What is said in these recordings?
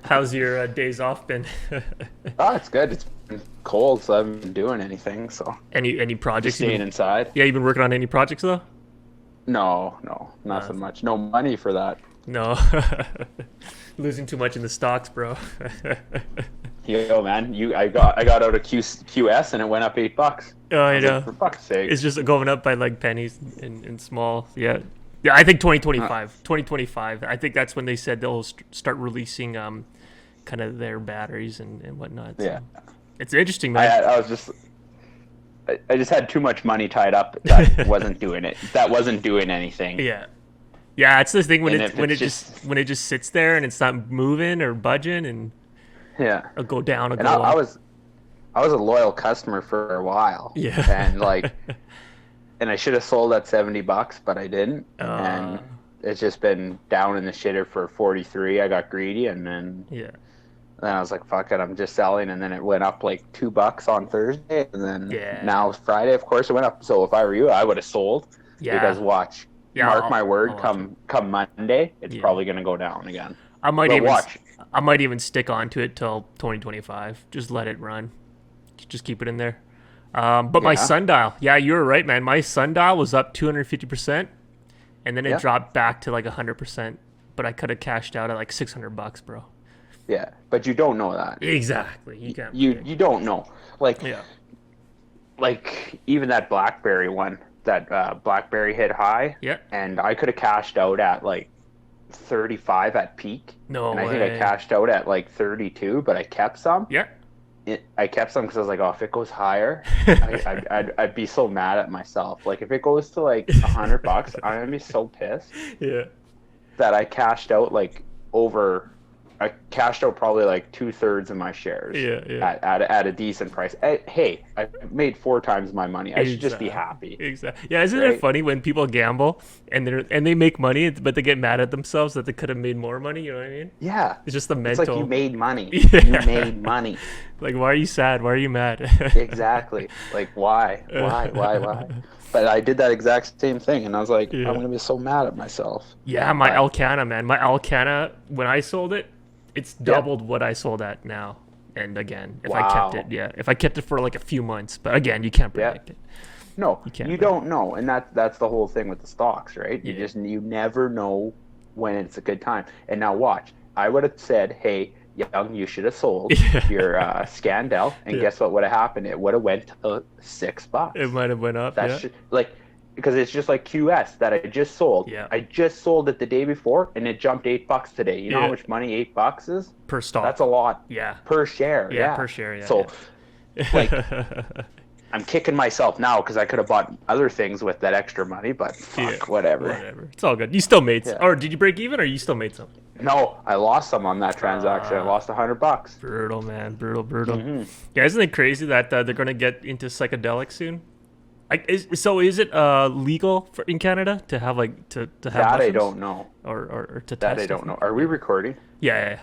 How's your days off been? Oh, it's good. It's been cold, so I haven't been doing anything. So Any just projects you've staying been? inside. Yeah, you've been working on any projects though? No, Uh, nothing much. No money for that. no, losing too much in the stocks, bro. Yo, man, I got out of QS and it went up $8. Oh, I I was like, know. for fuck's sake. It's just going up by like pennies in small. Yeah, yeah. I think Uh, 2025. I think that's when they said they'll start releasing kind of their batteries and whatnot. So yeah, it's interesting, I man. had, I was just I just had too much money tied up that wasn't doing it. That wasn't doing anything. Yeah. Yeah, it's this thing when And it if it's when it just sits there and it's not moving or budging and yeah, it'll go down or and go I up. was I was a loyal customer for a while, Yeah. and and I should have sold at $70, but I didn't, uh and it's just been down in the shitter for 43. I got greedy, and yeah. then I was like, fuck it, I'm just selling, and then it went up like $2 on Thursday, and then Yeah. now it's Friday, of course it went up. So if I were you, I would have sold, because Yeah. watch, Yeah, mark my I'll word, watch it. come Monday, it's Yeah. probably gonna go down again. I might But even watch, I might even stick on to it till 2025. Just let it run. Just keep it in there. But my yeah, sundial, yeah, you were right, man. My sundial was up 250%, and then it yeah, dropped back to like 100%. But I could have cashed out at like $600, bro. yeah. But you don't know that. Exactly. You can't You predict. don't know. Like Yeah. like even that BlackBerry one, that BlackBerry hit high, Yeah. and I could have cashed out at like 35 at peak, No and I think I way. cashed out at like 32, but I kept some. Yeah. I kept some because I was like, oh, if it goes higher, I'd be so mad at myself. Like if it goes to like $100, I'm gonna be so pissed Yeah. that I cashed out probably like 2/3 of my shares Yeah. Yeah. at a decent price. Hey, I made 4 times my money. I should just be happy, Exactly. Yeah, isn't it right? funny when people gamble and they make money, but they get mad at themselves that they could have made more money? You know what I mean? Yeah. It's just the It's like you mental. made money. You Yeah. made money. Like, why are you sad? Why are you mad? Exactly. Like why? Why? But I did that exact same thing, and I was like, I'm Yeah. gonna be so mad at myself. Yeah, my But Alcana, man. My Alcana, when I sold it, it's yeah. doubled what I sold at now. And again, if I kept it, Wow. yeah, if I kept it for like a few months, but again, you can't Yeah. predict it. No, You can't you predict. don't know, and that's the whole thing with the stocks, right? Yeah. You never know when it's a good time. And now watch, I would have said, hey, Young, you should have sold Yeah. your Scandell, and Yeah. guess what would have happened? It would have went to $6. It might have went up. That's Yeah. like, because it's just like QS that I just sold. Yeah. I just sold it the day before, and it jumped $8 today. You know how Yeah. much money $8 is? Per stock. That's a lot Yeah. per share. Yeah, Yeah, per share. Yeah. So like, Yeah. I'm kicking myself now because I could have bought other things with that extra money, but fuck, Yeah. whatever. Whatever. It's all good. You still made some. Yeah. Or did you break even or you still made some? No, I lost some on that transaction. I lost $100. Brutal, man. Brutal. Hmm. Yeah, isn't it crazy that they're going to get into psychedelics soon? Like, is it legal in Canada to have to have That I mushrooms? don't know. Or to That test I don't stuff? know. Are we recording? Yeah.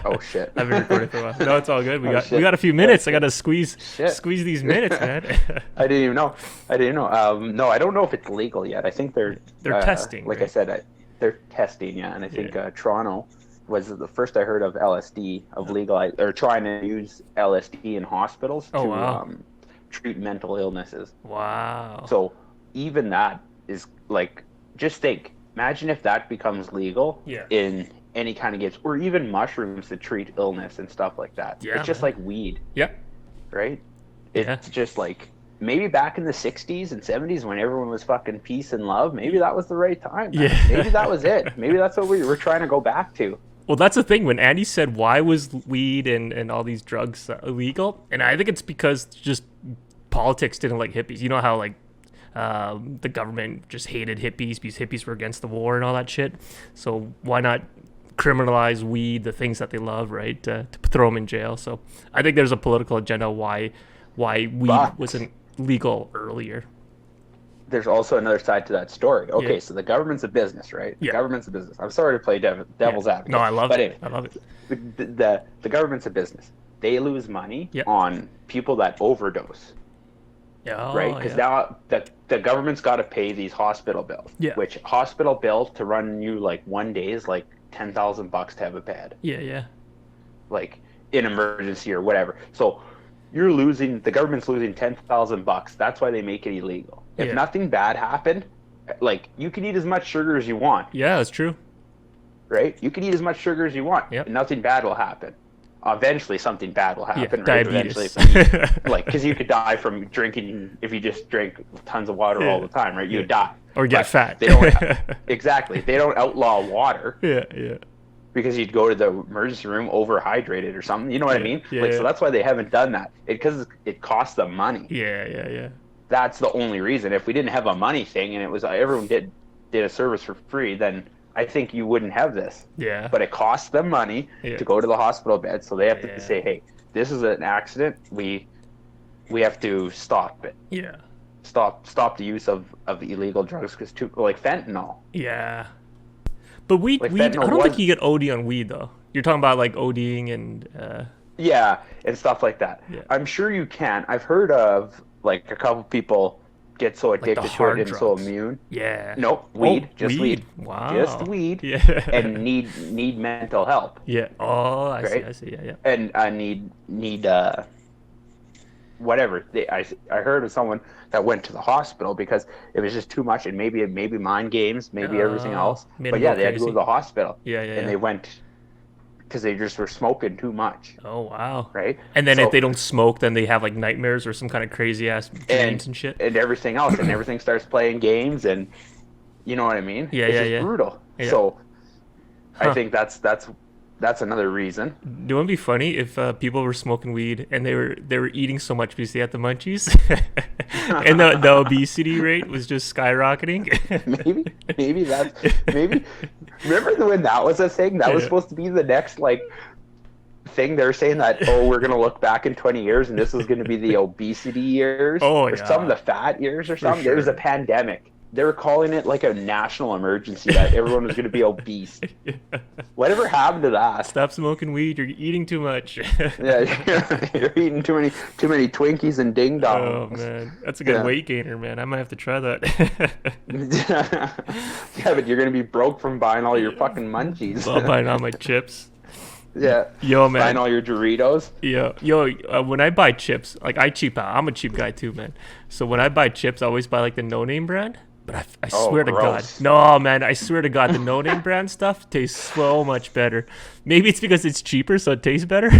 Oh shit. I've been recording for a while. No, it's all good. We Oh, got shit. a few Oh, minutes. I shit. got to squeeze Shit. these minutes, man. I didn't even know. I didn't know. No, I don't know if it's legal yet. I think They're testing, Like I right? said, they're testing. Yeah, and I think Yeah. Toronto was the first I heard of LSD, of legalize or trying to use LSD in hospitals Oh, to wow. treat mental illnesses. Wow. So even that is like, just think. Imagine if that becomes legal Yeah. in any kind of gigs, or even mushrooms to treat illness and stuff like that. Yeah, It's just man. like weed, Yeah. right? Yeah. It's just like, maybe back in the 60s and 70s when everyone was fucking peace and love, maybe that was the right time. Man. Yeah. Maybe that was it. Maybe that's what we were trying to go back to. Well, that's the thing. When Andy said, why was weed and all these drugs illegal? And I think it's because just politics didn't like hippies. You know how, like, the government just hated hippies because hippies were against the war and all that shit. So why not criminalize weed, the things that they love, right? To throw them in jail. So I think there's a political agenda why weed But wasn't legal earlier. there's also another side to that story. Okay, Yeah. so the government's a business, right? The Yeah. government's a business. I'm sorry to play devil's Yeah. advocate. No, I love but it. anyway, I love it. the government's a business. They lose money Yeah. on people that overdose, Yeah. right? Because now the government's got to pay these hospital bills. Yeah. Which hospital bill to run you like one day is like $10,000 to have a bed, Yeah, yeah. like in emergency or whatever. So the government's losing $10,000. That's why they make it illegal. If Yeah. nothing bad happened, like you can eat as much sugar as you want, Yeah, that's true. right? You can eat as much sugar as you want, Yep. and nothing bad will happen. Eventually, something bad will happen, Yeah, right? diabetes. Eventually, like because you could die from drinking if you just drink tons of water all Yeah. the time, right? You Yeah. would die. Or get But fat. They don't exactly. They don't outlaw water Yeah, yeah. because you'd go to the emergency room overhydrated or something. You know what I Yeah, mean? yeah, Like yeah. so that's why they haven't done that. Because it costs them money. Yeah, yeah, yeah. That's the only reason. If we didn't have a money thing and it was everyone did a service for free, then I think you wouldn't have this. Yeah. But it costs them money Yeah. to go to the hospital bed, so they have Yeah. to say, "Hey, this is an accident. We have to stop it. Yeah. Stop the use of illegal drugs because like fentanyl. Yeah. But weed, Like I fentanyl don't was- think you get OD on weed though. You're talking about like ODing and Yeah, and stuff like that. Yeah. I'm sure you can. I've heard of like a couple people get so the addicted to hard it and so drugs. immune. yeah. Nope, weed, Oh, just weed. Wow. Just weed. Yeah. And need mental help. yeah. Oh, I see. Right? I see. Yeah, yeah. And I need whatever. I heard of someone that went to the hospital because it was just too much, and maybe mind games, maybe everything else. made But them yeah, go they had to go to crazy. the hospital. Yeah, yeah, And yeah. they went because they just were smoking too much, Oh, wow. right? And then So- if they don't smoke, then they have like nightmares or some kind of crazy ass dreams and shit. and everything else, and everything starts playing games, and you know what I mean? Yeah, it's yeah, just yeah. brutal. Yeah. So Huh. I think that's another reason. Do it would be funny if people were smoking weed and they were eating so much because they had the munchies, and the obesity rate was just skyrocketing. Maybe. Remember when that was a thing? That was Yeah. supposed to be the next like thing. They're saying that we're gonna look back in 20 years and this is gonna be the obesity years, Oh, or yeah. some of the fat years or something. sure. It was a pandemic. They were calling it like a national emergency that everyone was gonna be obese. Whatever happened to that? Stop smoking weed. You're eating too much. Yeah, you're eating too many Twinkies and ding Oh dongs. man, that's a good Yeah. weight gainer, man. I might have to try that. Yeah, but you're gonna be broke from buying all your fucking munchies. I'll buy all my chips. Yeah. Yo, man. Buying all your Doritos. Yo, when I buy chips, like I cheap out. I'm a cheap guy too, man. So when I buy chips, I always buy like the no name brand. But I Oh, swear to gross. God, no, man, I swear to God, the no name brand stuff tastes so much better. Maybe it's because it's cheaper, so it tastes better.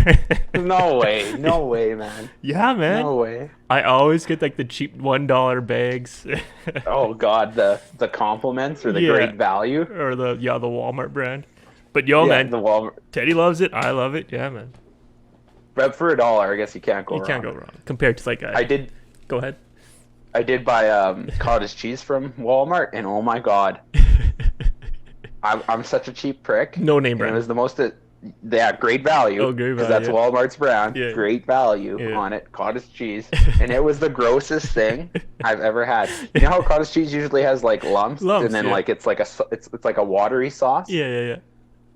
No way, man. Yeah, man. No way. I always get like the cheap $1 bags, Oh God, the compliments or the Yeah. great value. or the Walmart brand. But yo, Yeah, man, the Walmart. Teddy loves it. I love it. Yeah, man. But for $1, I guess you can't go You wrong. can't go wrong compared to like I did Go ahead. buy cottage cheese from Walmart, and oh my God, I'm such a cheap prick. No name And brand. it was the most. Great value. Oh, great Because value, that's yeah. Walmart's brand. Yeah. Great value Yeah. on it. Cottage cheese, and it was the grossest thing I've ever had. You know how cottage cheese usually has like lumps, Lumps, and then yeah. like it's like it's like a watery sauce. Yeah, yeah, yeah.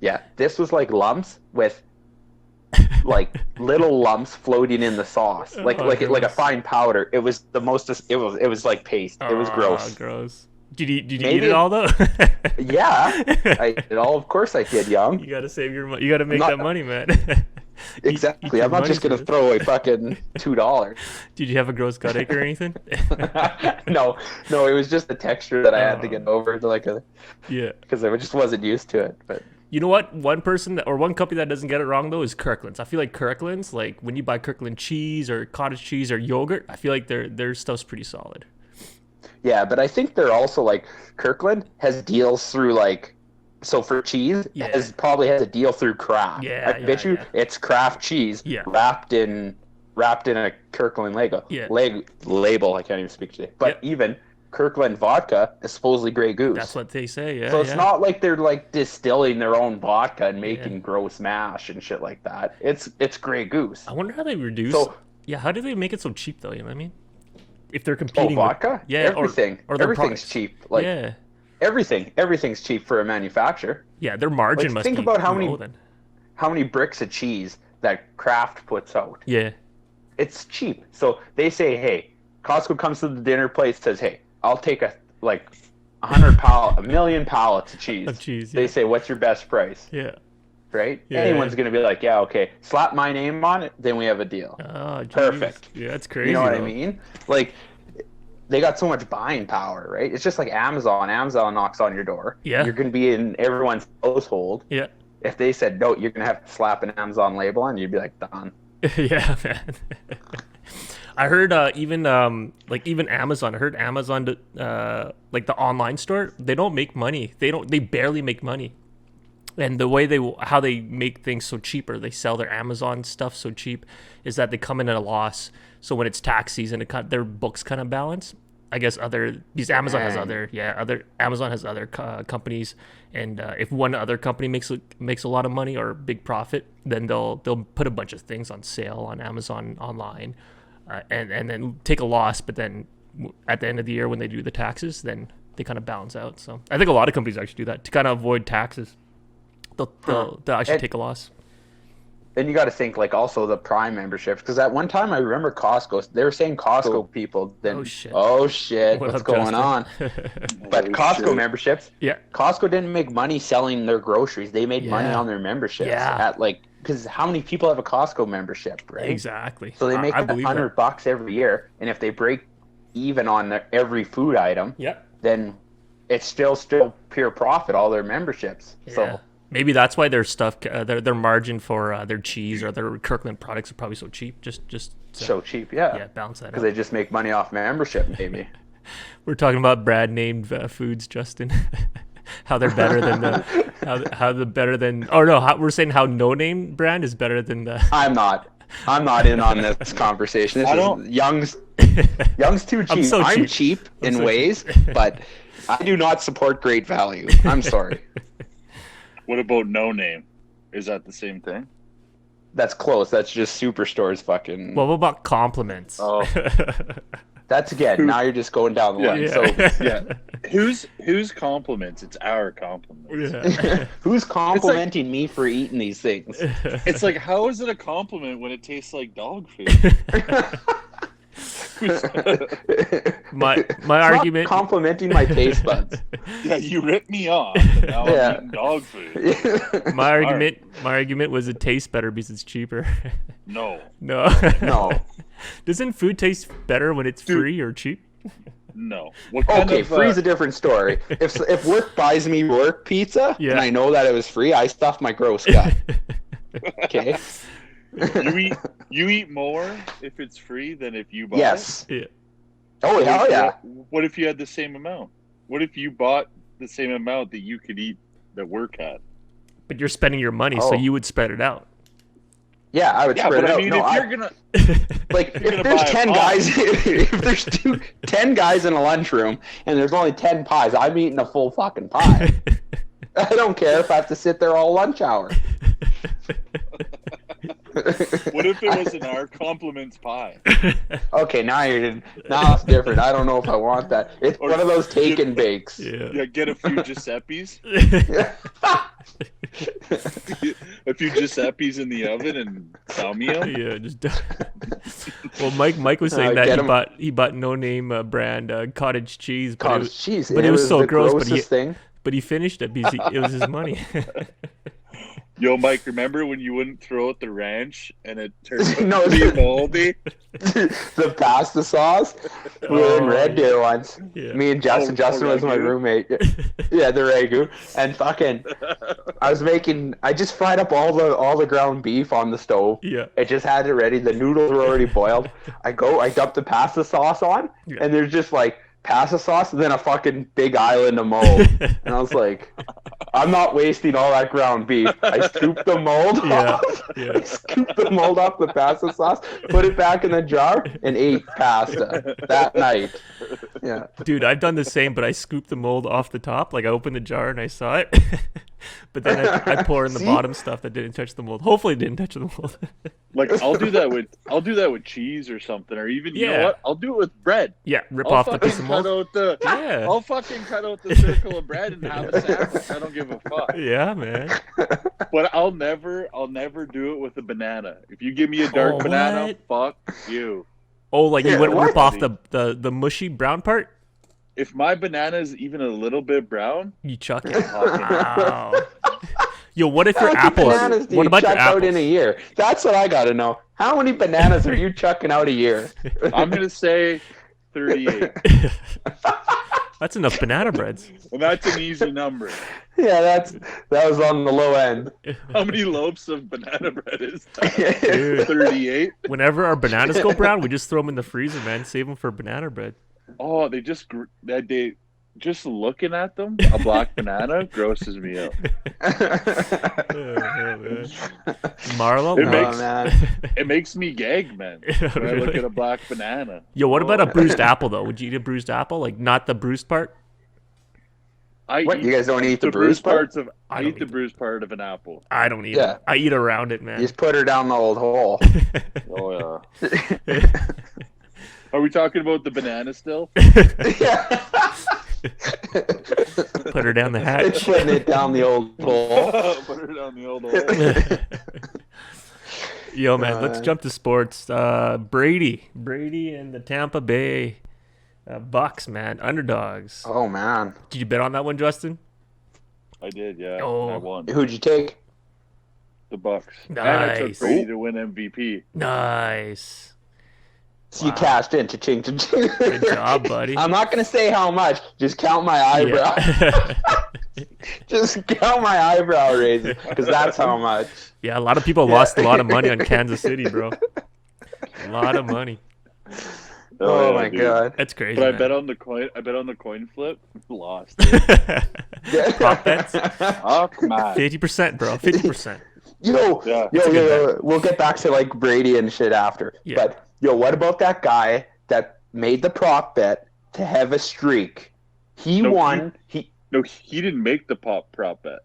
Yeah, this was like lumps with like little lumps floating in the sauce, like Oh, like a gross. fine fine powder. It was the most. It was like paste. It was Ah, gross. Gross. Did you eat Maybe it all though? Yeah, of course I did, Young. You gotta save your money. You gotta make Not- that money, man. Exactly. Eat I'm not your just money gonna for it. throw away fucking $2. Did you have a gross gut ache or anything? No, it was just the texture that I had to get over, Yeah. because I just wasn't used to it. But You know what? One company that doesn't get it wrong though is Kirkland's. I feel like Kirkland's, like when you buy Kirkland cheese or cottage cheese or yogurt, I feel like their stuff's pretty solid. yeah, but I think they're also like Kirkland has deals through so for cheese, Yeah. probably has a deal through Kraft. Yeah, I bet you yeah. it's Kraft cheese Yeah. wrapped in a Kirkland Lego. Yeah. Label. I can't even speak today. But even Kirkland vodka is supposedly Grey Goose. That's what they say. Yeah. So it's yeah. not like they're like distilling their own vodka and making gross mash and shit like that. It's Grey Goose. I wonder how they reduce. So- yeah, how do they make it so cheap though? You know what I mean? If they're Oh, competing vodka? with Everything. or their Everything's products. cheap. yeah, Everything's cheap for a manufacturer. yeah, their margin Like, must think be about how low many- then. How many bricks of cheese that Kraft puts out? Yeah, It's cheap. So they say, hey, Costco comes to the dinner plate, says, hey, I'll take a million pallets of cheese. Yeah. They say, what's your best price? Yeah. Right? Yeah, Anyone's going to be like, yeah, okay, slap my name on it, then we have a deal. Oh, geez. Perfect. Yeah, that's crazy. You know what though. I mean? Like, they got so much buying power, right? It's just like Amazon. Amazon knocks on your door. Yeah. You're going to be in everyone's household. Yeah. If they said, no, you're going to have to slap an Amazon label on, you'd be like, done. Yeah, man. I heard even Amazon. I heard Amazon, like the online store, they don't make money. They barely make money. And the way how they make things so cheap, or they sell their Amazon stuff so cheap, is that they come in at a loss. So when it's tax season, their books kind of balance. I guess because Amazon has Amazon has other companies, and if one other company makes a lot of money or a big profit, then they'll put a bunch of things on sale on Amazon online, and then take a loss. But then at the end of the year when they do the taxes, then they kind of balance out. So I think a lot of companies actually do that to kind of avoid taxes. They'll actually take a loss. Then you got to think like also the Prime memberships, because at one time I remember Costco. They were saying Costco people. Then oh shit, what's going on? But Costco memberships. Yeah. Costco didn't make money selling their groceries. They made money on their memberships. Yeah. Because how many people have a Costco membership, right? Exactly. So they make $100 every year, and if they break even on every food item, then it's still pure profit. All their memberships. Yeah. So. Maybe that's why their stuff, their margin for their cheese or their Kirkland products are probably so cheap. Just so cheap, yeah. Yeah, balance that out. Because they just make money off membership, maybe. We're talking about brand named foods, Justin. How they're better than we're saying how no name brand is better than the. I'm not in on this conversation. This is Young's too cheap. I'm cheap in ways, but I do not support great value. I'm sorry. What about no name? Is that the same thing? That's close. That's just Superstore's fucking. Well, what about compliments? Oh, that's again. Now you're just going down the line. Yeah. So yeah, whose compliments? It's our compliments. Yeah. Who's complimenting me for eating these things? It's like, how is it a compliment when it tastes like dog food? my argument. Complimenting my taste buds. Yeah, you ripped me off. And now I'm eating dog food. My argument was it tastes better because it's cheaper. No. Doesn't food taste better when it's free or cheap? No. Free is a different story. If work buys me work pizza and I know that it was free, I stuff my gross gut. Okay. You eat more if it's free than if you buy it? Yeah. Oh, hell yeah. What if you had the same amount? What if you bought the same amount that you could eat that work had? But you're spending your money, so you would spread it out. Yeah, I would spread it out. I mean, if you're gonna if there's 10 guys, if there's 10 guys in a lunchroom and there's only 10 pies, I'm eating a full fucking pie. I don't care if I have to sit there all lunch hour. What if it was an our compliments pie? Okay, now it's different. I don't know if I want that. It's one of those take and bakes. Yeah, get a few Giuseppe's. A few Giuseppe's in the oven and salmia. Yeah, just. Well, Mike was saying that he bought no name brand cottage cheese. But it was so gross. But he finished it because it was his money. Yo, Mike, remember when you wouldn't throw out the ranch and it turned out to be moldy? The pasta sauce? We were in Red Deer once. Yeah. Me and Justin. Justin was my roommate. Yeah, the ragu. And fucking, I just fried up all the ground beef on the stove. Yeah. It just had it ready. The noodles were already boiled. I dump the pasta sauce on, and there's just like pasta sauce and then a fucking big island of mold. And I was like, I'm not wasting all that ground beef. I scooped the mold off. Yeah. I scooped the mold off the pasta sauce, put it back in the jar, and ate pasta that night. Yeah. Dude, I've done the same, but I scooped the mold off the top. Like I opened the jar and I saw it. But then I pour in the bottom stuff that didn't touch the mold. Hopefully it didn't touch the mold. Like I'll do that with cheese or something, or even you know what? I'll do it with bread. Yeah, rip off the piece of mold. I'll fucking cut out the circle of bread and have a sandwich. I don't give a fuck. Yeah, man. But I'll never do it with a banana. If you give me a dark banana, fuck you. Oh, like you wouldn't rip off the mushy brown part? if my banana is even a little bit brown, You chuck it. Wow. Yo, what if your How many apples? bananas do What you about your chuck out apples? in a year? That's what I gotta know. How many bananas are you chucking out a year? I'm gonna say 38, That's enough banana breads. and that's an easy number. Yeah, that was on the low end. How many loaves of banana bread is that? Dude, 38. whenever our bananas go brown, we just throw them in the freezer, man. Save them for banana bread. Oh, they just looking at them, a black banana grosses me out. Marlo, It makes- man. It makes me gag, man. When I look at a black banana. Yo, what about a bruised apple though? Would you eat a bruised apple? Like not the bruised part? What, you guys don't eat the bruised part? parts of? I don't eat the bruised part of an apple. I don't eat Yeah. it. I eat around it, man. You just put her down the old hole. Oh yeah. Are we talking about the banana still? Yeah. Put her down the hatch. Putting it down the old hole. Put her down the old hole. Yo, man, let's jump to sports. Brady and the Tampa Bay Bucks, man, underdogs. Oh man, Did you bet on that one, Justin? I did, yeah. Oh. I won. who'd you take? The Bucks. And I took Nice. Brady to win MVP. Nice. So you Wow. cashed in, cha-ching, cha-ching. Good job, buddy. I'm not gonna say how much. Just count my eyebrow. Yeah. Just count my eyebrow raises, because that's how much. Yeah, a lot of people lost a lot of money on Kansas City, bro. A lot of money. Oh yeah, my dude. god. That's crazy. But I man. bet on the coin. I bet on the coin flip. Lost. Prop bets? Oh come on. 50%, bro. 50%. Yo, Yeah. yo, we'll get back to like Brady and shit after. Yeah. But yo, what about that guy that made the prop bet to have a streak? He No, won. No, he didn't make the prop bet.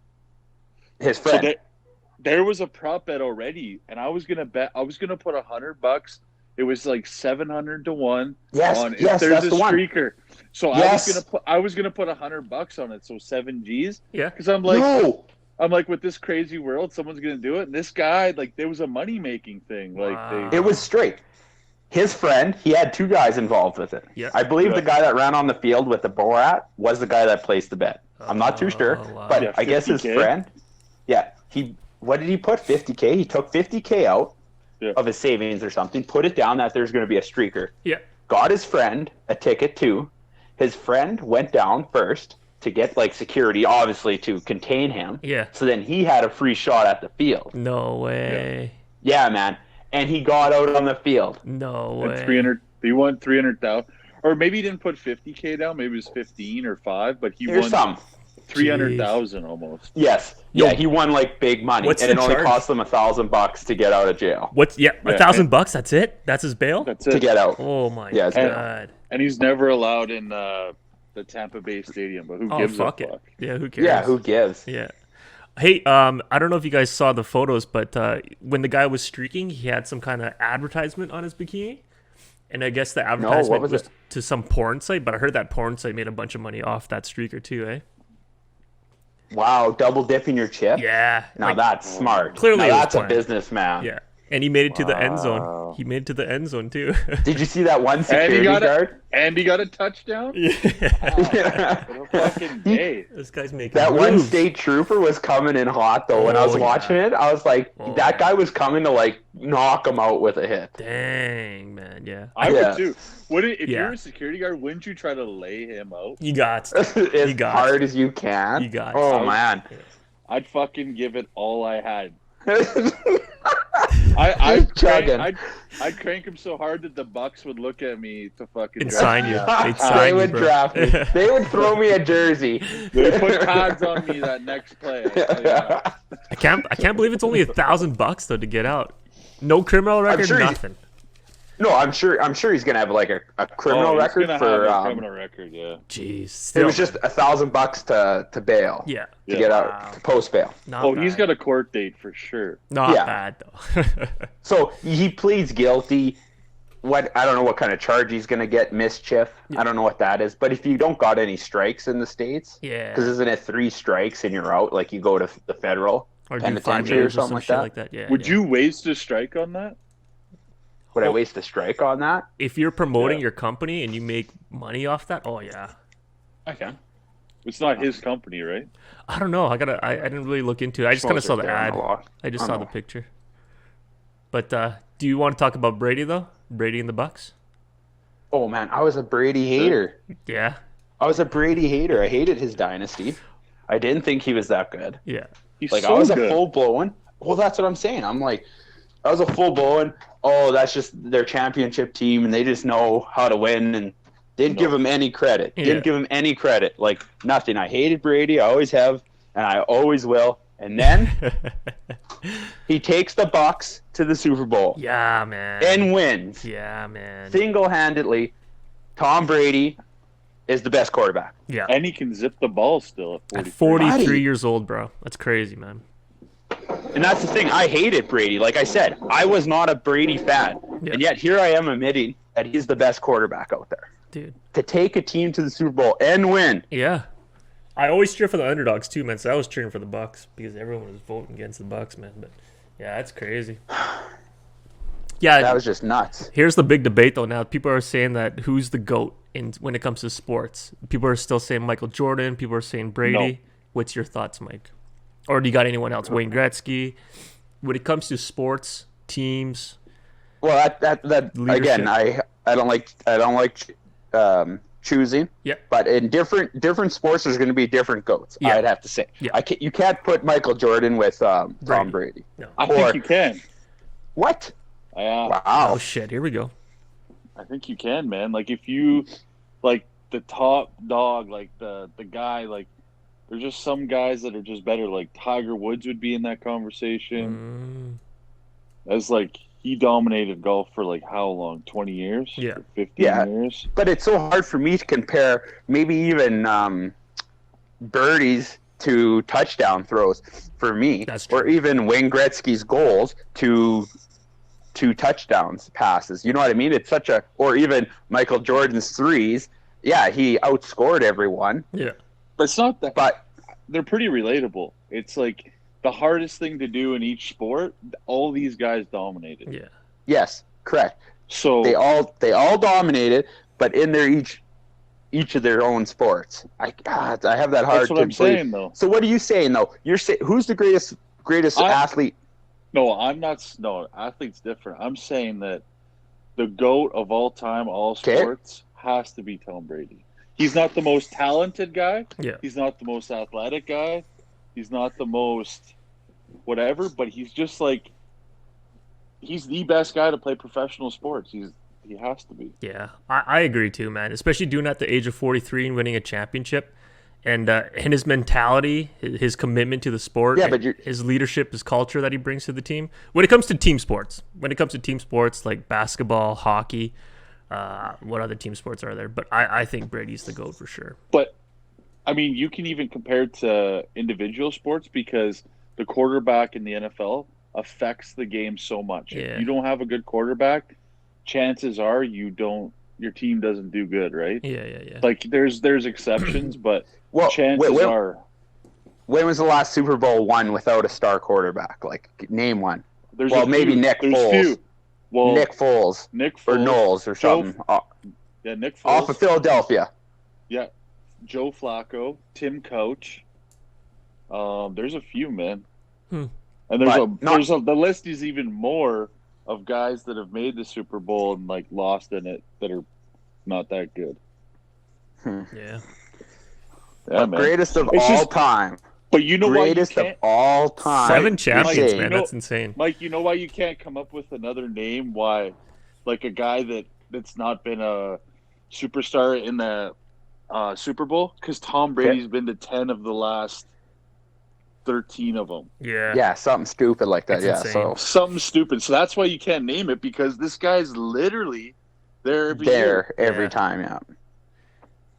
His So friend. there was a prop bet already, and I was gonna bet. I was gonna put $100. It was like 700 to 1 Yes, on if yes, there's that's a the one. streaker. So Yes. I was gonna put $100 on it, so 7 G's. Yeah. Because I'm like, No. with this crazy world, someone's gonna do it. And this guy, like, there was a money making thing. Like, Wow. It was straight. His friend, he had two guys involved with it. Yeah. I believe Yeah. the guy that ran on the field with the Borat was the guy that placed the bet. I'm not too sure, Oh, wow. but Yeah, I guess his 50K? friend, what did he put? 50K? He took 50K out Yeah. of his savings or something, put it down that there's going to be a streaker. Yeah. Got his friend a ticket too. His friend went down first to get like security, obviously to contain him. Yeah. So then he had a free shot at the field. No way. Yeah, man. And he got out on the field. No and way. 300. He won 300,000, or maybe he didn't put 50K down. Maybe it was 15 or 5, but he Here's won some. 300,000 almost. Yes. Yo, Yeah, he won like big money, what's and it the only charge? cost him $1,000 to get out of jail. What's Yeah, $1,000? That's it? That's his bail? That's To it. get out. Oh my Yeah, it's god. And he's never allowed in the Tampa Bay Stadium. But who Oh gives fuck a it. fuck? Yeah, who cares? Yeah, who gives? Yeah. Hey, I don't know if you guys saw the photos, but when the guy was streaking, he had some kind of advertisement on his bikini. And I guess the advertisement was was it? to some porn site, but I heard that porn site made a bunch of money off that streaker too, eh? Wow, double dipping your chip? Yeah. Now like, that's smart. Clearly now it was that's a planned. businessman. yeah. And he made it to the end zone. Wow. He made it to the end zone too. Did you see that one And security he got guard? And he got a touchdown. yeah. What a fucking day! This guy's making That one moves. state trooper was coming in hot though. When I was Oh, yeah. watching it, I was like, Oh, that yeah. guy was coming to like knock him out with a hit. Dang, man. Yeah. I Yeah. would too. If Yeah. you're a security guard, wouldn't you try to lay him out? You got as got hard as you can. You got Oh it. man. I'd fucking give it all I had. Chugging. I'd crank him so hard that the Bucks would look at me to fucking and draft sign me. you. Yeah. They'd sign They you, would bro. draft me. They would throw me a jersey. They put tags on me that next play. I tell you that. I can't believe it's only $1,000 though to get out. No criminal record, sure he's- nothing. No, I'm sure he's gonna have like a criminal Oh, he's record gonna for. have a criminal record, yeah. Jeez. It Still, was just $1,000 to bail. yeah. To Yeah. get Wow. out, to post bail. Not Oh, bad. he's got a court date for sure. Not Yeah. bad though. So he pleads guilty. I don't know what kind of charge he's gonna get. Mischief. I don't know what that is. But if you don't got any strikes in the states, Yeah. because isn't it 3 strikes and you're out? Like you go to the federal Or do 5 penitentiary years or something some like shit that. like that. Yeah. Would yeah. you waste a strike on that? Would I Oh. waste a strike on that? If you're promoting Yeah. your company and you make money off that, oh yeah. I can. It's not his company, right? I don't know. I didn't really look into it. I just kind of saw the ad. I just saw the picture. But do you want to talk about Brady though? Brady and the Bucks? Oh man, I was a Brady hater. Yeah. I was a Brady hater. I hated his dynasty. I didn't think he was that good. Yeah. He's Like so I was good. a full blown. Well, that's what I'm saying. I'm like, I was a full blown. Oh, that's just their championship team, and they just know how to win, and didn't give him any credit. Yeah. Didn't give him any credit. Like nothing. I hated Brady. I always have, and I always will. And then he takes the Bucks to the Super Bowl. Yeah, man. And wins. Yeah, man. Single-handedly, Tom Brady is the best quarterback. Yeah. And he can zip the ball still At 43. 43 years old, bro. That's crazy, man. And that's the thing. I hated Brady. Like I said, I was not a Brady fan. Yeah. And yet here I am admitting that he's the best quarterback out there. Dude. To take a team to the Super Bowl and win. Yeah. I always cheer for the underdogs too, man. So I was cheering for the Bucks because everyone was voting against the Bucks, man. But yeah, that's crazy. Yeah, that was just nuts. Here's the big debate though. Now people are saying that who's the GOAT when it comes to sports. People are still saying Michael Jordan. People are saying Brady. No. What's your thoughts, Mike? Or do you got anyone else? Wayne Gretzky. When it comes to sports teams. Well, that again, I don't like choosing. Yeah. But in different sports, there's going to be different GOATs. Yeah. I'd have to say. Yeah. You can't put Michael Jordan with Tom Brady. No. I think you can. What? Wow. Oh shit! Here we go. I think you can, man. Like if you like the top dog, like the guy, like there's just some guys that are just better. Like Tiger Woods would be in that conversation. As like he dominated golf for like how long? 20 years? Yeah. 15 years. But it's so hard for me to compare maybe even birdies to touchdown throws for me. That's true. Or even Wayne Gretzky's goals to touchdowns passes. You know what I mean? It's such a or even Michael Jordan's threes. Yeah, he outscored everyone. Yeah. But it's not that. But they're pretty relatable. It's like the hardest thing to do in each sport. All these guys dominated. Yeah. yes, correct. So They all dominated, but in their each of their own sports. I have that hard that's what to I'm believe. saying, though. So what are you saying though? You're saying who's the greatest athlete? No, I'm not. No, athlete's different. I'm saying that the GOAT of all time, all sports, has to be Tom Brady. He's not the most talented guy. Yeah. He's not the most athletic guy. He's not the most whatever, but he's just like he's the best guy to play professional sports. He has to be. Yeah, I agree too, man. Especially doing at the age of 43 and winning a championship, and his mentality, his commitment to the sport, Yeah, but his leadership, his culture that he brings to the team. When it comes to team sports, like basketball, hockey, what other team sports are there? But I think Brady's the GOAT for sure. But I mean, you can even compare it to individual sports because the quarterback in the NFL affects the game so much. Yeah. If you don't have a good quarterback, chances are your team doesn't do good, right? Yeah. Like there's exceptions, but Well, chances are. When was the last Super Bowl won without a star quarterback? Like name one. There's Well, a maybe few. Nick There's Foles. few. Well, Nick Foles or Knowles or something. Yeah, Nick Foles. Off of Philadelphia. Yeah, Joe Flacco, Tim Couch. There's a few, man. Hmm. And the list is even more of guys that have made the Super Bowl and like lost in it that are not that good. Yeah. Yeah, man. Greatest of all time. But you know why you Greatest of can't, all time. 7 champions, man. You know- That's insane. Mike, you know why you can't come up with another name? Why, like a guy that's not been a superstar in the Super Bowl? Because Tom Brady's been to 10 of the last 13 of them. Yeah. Yeah, something stupid like that. It's Yeah, insane. so Something stupid. So that's why you can't name it because this guy's literally there every year. every Yeah. time, yeah.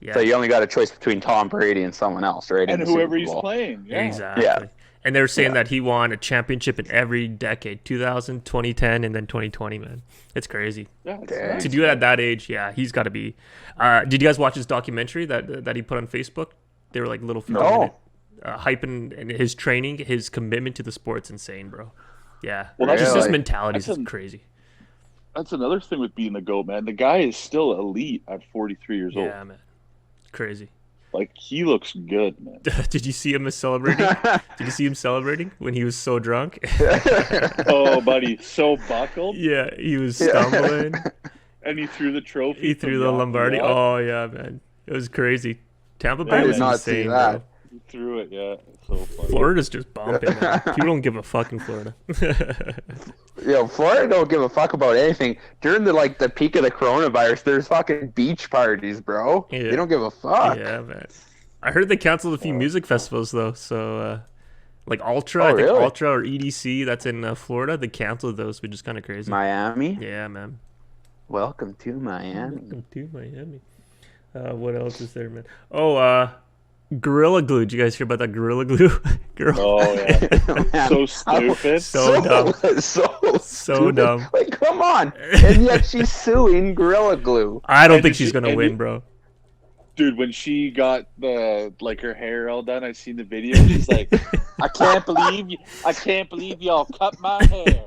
Yeah. So you only got a choice between Tom Brady and someone else, right? in And the whoever Super he's Bowl. playing. Yeah. Exactly. Yeah. And they were saying Yeah. that he won a championship in every decade, 2000, 2010, and then 2020, man. It's crazy. Yeah, it's Dang. nice. To do it at that age, yeah, he's got to be. Did you guys watch his documentary that he put on Facebook? They were like little 15-minute hyping and his training, his commitment to the sport's insane, bro. Yeah. Well, that's just his really- mentality is that's a- crazy. That's another thing with being the GOAT, man. The guy is still elite at 43 years old. Yeah, man. Crazy. Like, he looks good, man. Did you see him celebrating? Did you see him celebrating when he was so drunk? Oh, buddy, so buckled. Yeah, he was stumbling. And he threw the trophy. He threw the Lombardi. Oh yeah, man, it was crazy. Tampa Bay I did was not see insane, that. bro. He threw it, yeah. So funny. Florida's just bumping. Man. People don't give a fuck in Florida. Florida don't give a fuck about anything. During the peak of the coronavirus, there's fucking beach parties, bro. Yeah. They don't give a fuck. Yeah, man. I heard they canceled a few music festivals though. So, like Ultra, Oh, I think really? Ultra or EDC, that's in Florida. They canceled those, which is kind of crazy. Miami? Yeah, man. Welcome to Miami. Welcome to Miami. What else is there, man? Oh, Gorilla Glue. Did you guys hear about that Gorilla Glue? Oh, yeah. Man, So stupid. So dumb. So So dumb. Like, come on. And yet she's suing Gorilla Glue. I don't And think did she's you- gonna and win, you- bro. Dude, when she got her hair all done, I seen the video. She's like, I can't believe y'all cut my hair.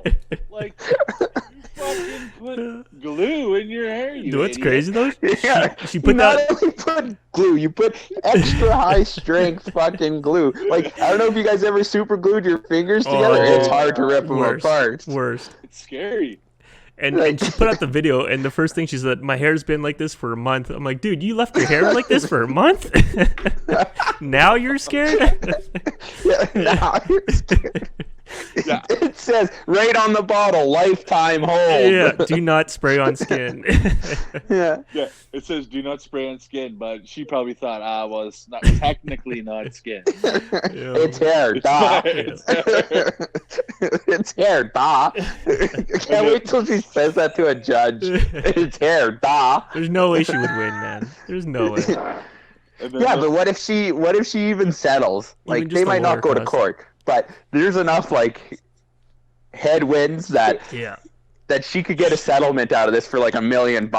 Like, you fucking put glue in your hair, You know what's idiot. crazy though? Yeah, She put you not that. only put glue, you put extra high strength fucking glue. Like, I don't know if you guys ever super glued your fingers together. Oh, It's hard to rip them Worst. apart. Worst. It's scary. And she put out the video, and the first thing she said, "My hair's been like this for a month." I'm like, dude, you left your hair like this for a month? Now you're scared? Yeah, now you're scared. Yeah. It says right on the bottle, lifetime hold. Yeah, do not spray on skin. Yeah. Yeah, it says do not spray on skin, but she probably thought, well, it's not technically not skin. It's hair, duh. It's hair, duh. I can't wait till she says that to a judge. It's hair, duh. There's no way she would win, man. There's no way. And then Yeah, the- but what if she even settles? Like, Even they just a might not lawyer go to cost. court, but there's enough like headwinds that Yeah. she could get a settlement out of this for like $1 million.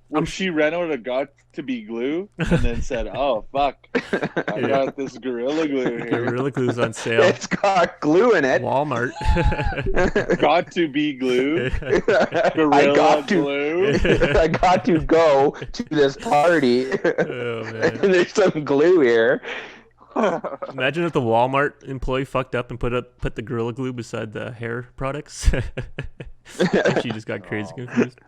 when she ran out of got to be glue and then said, "Oh fuck, I Yeah. got this Gorilla Glue here. Gorilla Glue's on sale. It's got glue in it. Walmart. Got to be glue. I Gorilla got to. Glue." I got to go to this party. Oh, man. And there's some glue here. Imagine if the Walmart employee fucked up and put the Gorilla Glue beside the hair products. She just got crazy confused.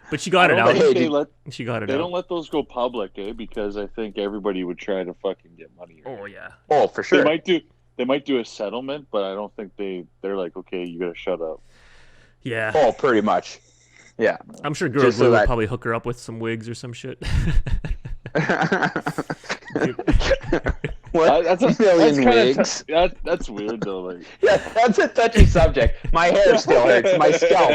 But she got I it don't out. think Hey, She got it they out. don't let those go public, because I think everybody would try to fucking get money. Oh yeah. Oh, for They sure. might do a settlement, but I don't think they're like, okay, you gotta shut up. Yeah. Oh, pretty much. Yeah. I'm sure Gorilla Just so Glue would that- probably hook her up with some wigs or some shit. What? That's million kind wigs? of that's weird though. Like, Yeah, that's a touchy subject. My hair still hurts. My scalp.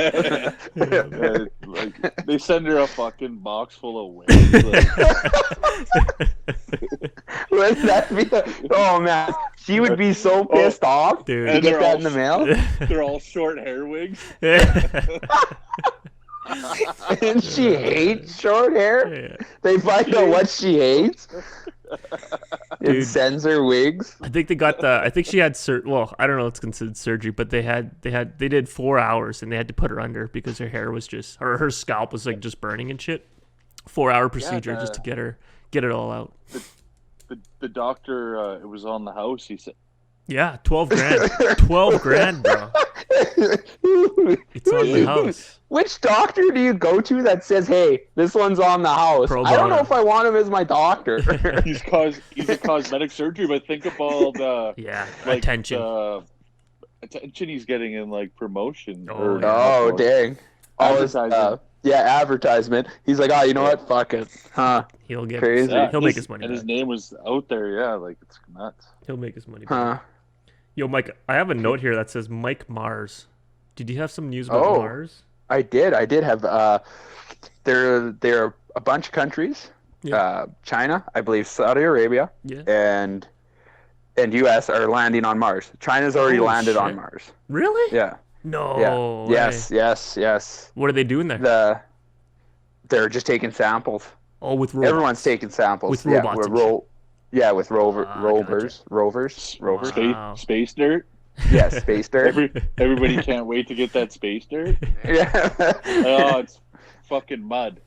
like they send her a fucking box full of wigs. Like, Wouldn't that be oh man, she would be so pissed off Dude. to And get they're that all in the mail. they're all short hair wigs. And she hates short hair. Yeah. They find out what she hates. It Dude. sends her wigs. I think they got the. I think she had well, I don't know if it's considered surgery, but they did 4 hours and they had to put her under because her hair was just her scalp was like just burning and shit. 4-hour procedure just to get it all out. The doctor, it was on the house. He said, Yeah, 12 grand. 12 grand, bro. It's on the house. Which doctor do you go to that says, "Hey, this one's on the house"? Pro I don't know bono. if I want him as my doctor. he's a cosmetic surgery, but think of all the Yeah, like, attention. attention he's getting in like promotion. Oh, or, yeah. Oh, dang. All his, Advertising. advertisement. He's like, oh, you know what? Fuck it. Huh. He'll get. Crazy. He'll make his money. And his Back. name was out there. Yeah, like it's nuts. He'll make his money. Back. Huh. Yo, Mike, I have a note here that says Mike Mars. Did you have some news about Oh. Mars? I did have, there are a bunch of countries. Yeah. China, I believe Saudi Arabia, Yeah. and US are landing on Mars. China's already Oh, landed on shit. Mars. Really? Yeah. No. Yeah. way. Yes. What are they doing there? They're just taking samples. Oh, with robots. Everyone's taking samples. With robots and with Ah, rovers. Wow. Space dirt. Yeah, space dirt. Everybody can't wait to get that space dirt. Yeah. Oh, fucking mud.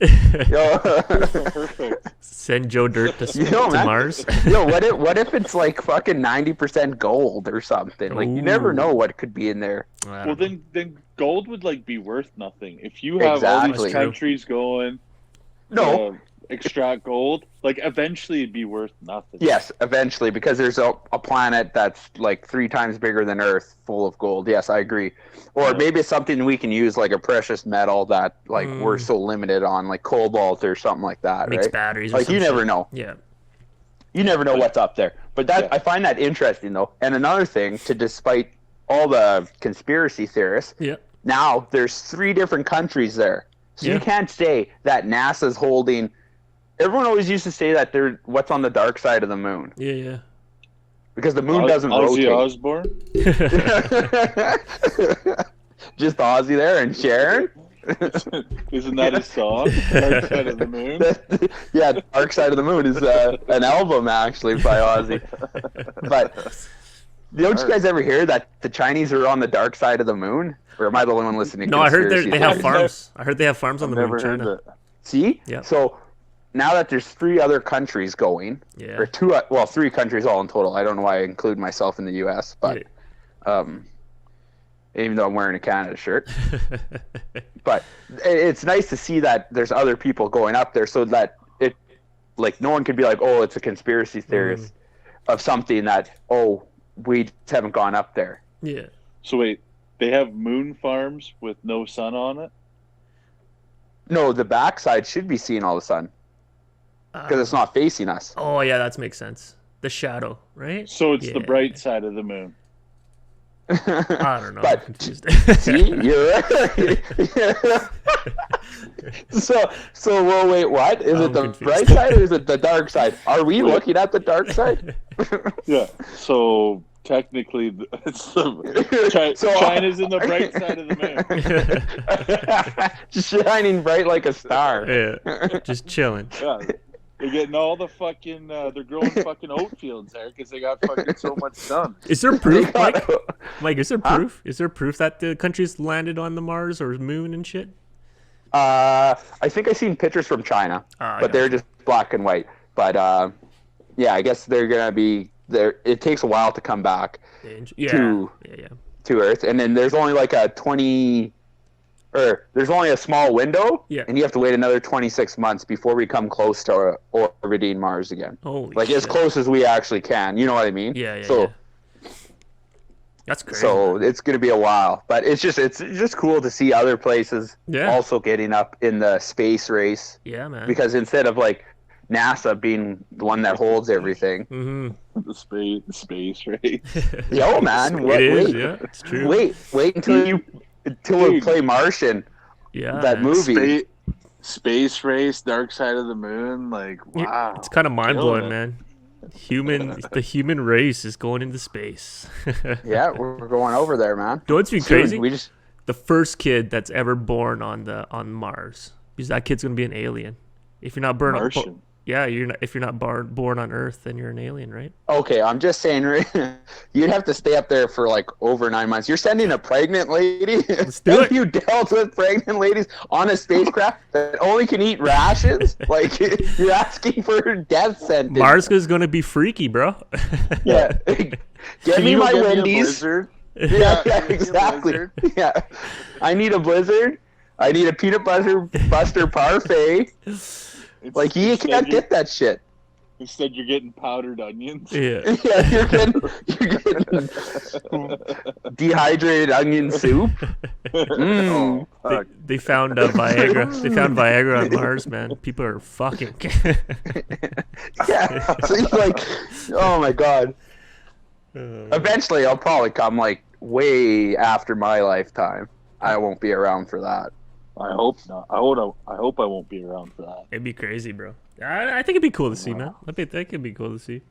Yo, Perfect. Send Joe Dirt to, Yo, to man. Mars. yo, what if it's like fucking 90% gold or something? Like you never Ooh. know what could be in there. I Well, don't know. then gold would like be worth nothing if you have all Exactly. these countries going. No. Extract gold. Like eventually, it'd be worth nothing. Yes, eventually, because there's a planet that's like 3 times bigger than Earth, full of gold. Yes, I agree. Or Yeah. maybe it's something we can use, like a precious metal that like we're so limited on, like cobalt or something like that, Makes right? batteries. Or Like some you never shit. know. Yeah. You never know what's up there. But that Yeah. I find that interesting though. And another thing, to despite all the conspiracy theorists, Yeah. now there's 3 different countries there. So Yeah. you can't say that NASA's holding. Everyone always used to say that they're what's on the dark side of the moon Yeah. Yeah. because the moon doesn't Ozzy rotate. Osbourne. Just Ozzy there and Sharon. Isn't that his song? Dark Side of the Moon. Yeah, Dark Side of the Moon is an album actually by Ozzy. But don't you guys ever hear that the Chinese are on the dark side of the moon? Or am I the only one listening to No, I heard conspiracy they have theories? farms. I heard they have farms on I've the moon never in heard China. that. See? Yeah. So now that there's 3 other countries going, Yeah. or 3 countries all in total. I don't know why I include myself in the U.S., but even though I'm wearing a Canada shirt. But it's nice to see that there's other people going up there, so that it, like, no one could be like, oh, it's a conspiracy theorist of something that, oh, we just haven't gone up there. Yeah. So wait, they have moon farms with no sun on it? No, the backside should be seeing all the sun because it's not facing us. Oh yeah, that makes sense. The shadow, right? So it's the Yeah. bright side of the moon. I don't know. I'm But confused. see, you're right. So well, wait, what? Is I'm it the confused. bright side or is it the dark side? Are we looking at the dark side? Yeah. So technically, it's the So- China's in the bright side of the moon. Just shining bright like a star. Yeah. Just chilling. Yeah. They're getting all the fucking. They're growing fucking oat fields there because they got fucking so much sun. Is there proof, Mike? Huh? Mike, is there proof? Is there proof that the countries landed on the Mars or moon and shit? I think I seen pictures from China, but they're just black and white. But yeah, I guess they're gonna be there. It takes a while to come back Yeah. to Yeah. Earth, and then there's only like there's only a small window, Yeah. and you have to wait another 26 months before we come close to orbiting Mars again. Holy Like shit. as close as we actually can. You know what I mean? Yeah. So That's crazy. so it's gonna be a while, but it's just cool to see other places Yeah. also getting up in the space race. Yeah, man. Because instead of like NASA being the one that holds everything, Mm-hmm. The space race. yo man, It is. wait, Yeah, it's true. wait until we Dude. play Martian, Yeah. that man. movie. Space race, dark side of the moon. Like, wow. It's kind of mind blowing, Killing it. man. The human race is going into space. Yeah, we're going over there, man. Don't it's been Soon, crazy? we just The first kid that's ever born on Mars, because that kid's gonna be an alien. If you're not born Martian. yeah, you're not. If you're not born on Earth, then you're an alien, right? okay. I'm just saying, you'd have to stay up there for like over 9 months. You're sending a pregnant lady. Let's do Have it. you dealt with pregnant ladies on a spacecraft that only can eat rations? Like you're asking for a death sentence. Mars is gonna be freaky, bro. Yeah. Get me you my get me a Wendy's. blizzard? Yeah, Can you give me a exactly. blizzard? Yeah. I need a blizzard. I need a peanut buster parfait. Like you Instead can't you're- get that shit. Instead, you're getting powdered onions. Yeah. Yeah, you're getting dehydrated onion soup. Mm. Oh, They, fuck. they found Viagra. They found Viagra on Mars, man. People are fucking. Yeah. So you're like, oh my god. Eventually, I'll probably come like way after my lifetime. I won't be around for that. I hope not. I hope I won't be around for that. It'd be crazy, bro. I think it'd be cool to see, man. I think it'd be cool to see.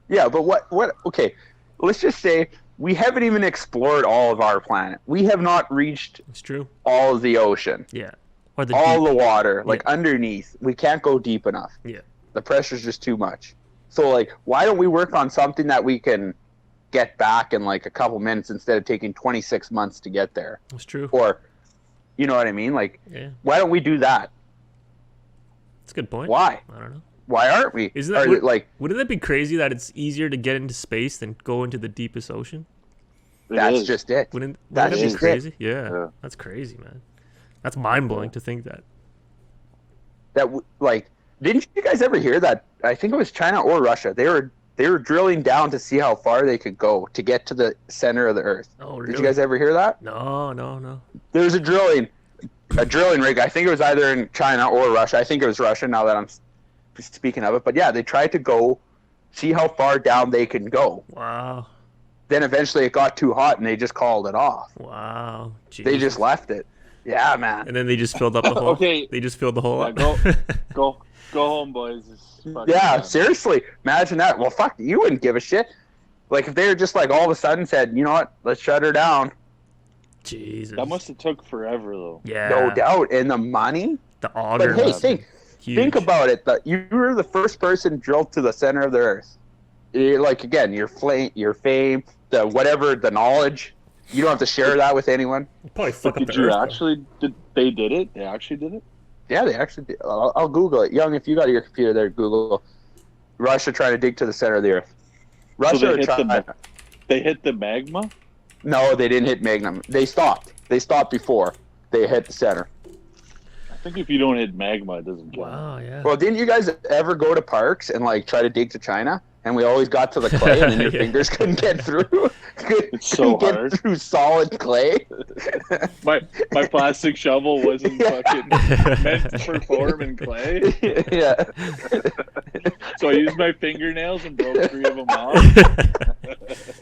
Yeah, but what? Okay, let's just say we haven't even explored all of our planet. We have not reached It's true. all of the ocean, Yeah. Or the all deep. the water, like underneath. We can't go deep enough. Yeah. The pressure's just too much. So, like, why don't we work on something that we can get back in like a couple minutes instead of taking 26 months to get there? It's true. Or, You know what I mean? Like, Yeah. why don't we do that? That's a good point. Why? I don't know. Why aren't we? Isn't that like? Wouldn't that be crazy that it's easier to get into space than go into the deepest ocean? That's just it. Wouldn't That's that be just crazy? it. Yeah, that's crazy, man. That's mind blowing to think that. Didn't you guys ever hear that? I think it was China or Russia. They were drilling down to see how far they could go to get to the center of the Earth. Oh, really? Did you guys ever hear that? No. There was a drilling rig. I think it was either in China or Russia. I think it was Russia. Now that I'm speaking of it, but yeah, they tried to go see how far down they can go. Wow. Then eventually it got too hot and they just called it off. Wow. They just left it. Yeah, man. And then they just filled up the hole. Okay. They just filled the hole up. Go home, boys. Yeah, seriously. Imagine that. Well, fuck, you wouldn't give a shit. Like, if they were just, like, all of a sudden said, you know what, let's shut her down. Jesus. That must have took forever, though. Yeah. No doubt. And the money? The auger. But hey, think about it. You were the first person drilled to the center of the Earth. Like, again, your fame, the whatever, the knowledge. You don't have to share that with anyone. Probably fuck up Did the you Earth, actually? They did it? They actually did it? Yeah, they actually did. I'll Google it. Young, if you got your computer there, Google Russia trying to dig to the center of the Earth. Russia or China? They hit the magma? No, they didn't hit magma. They stopped. They stopped before they hit the center. I think if you don't hit magma, it doesn't count. Wow, yeah. Well, didn't you guys ever go to parks and like try to dig to China? And we always got to the clay, and then your Yeah. fingers couldn't get through. It's so couldn't hard. get through solid clay. My plastic shovel wasn't fucking meant to perform in clay, Yeah. so I used my fingernails and broke 3 of them off.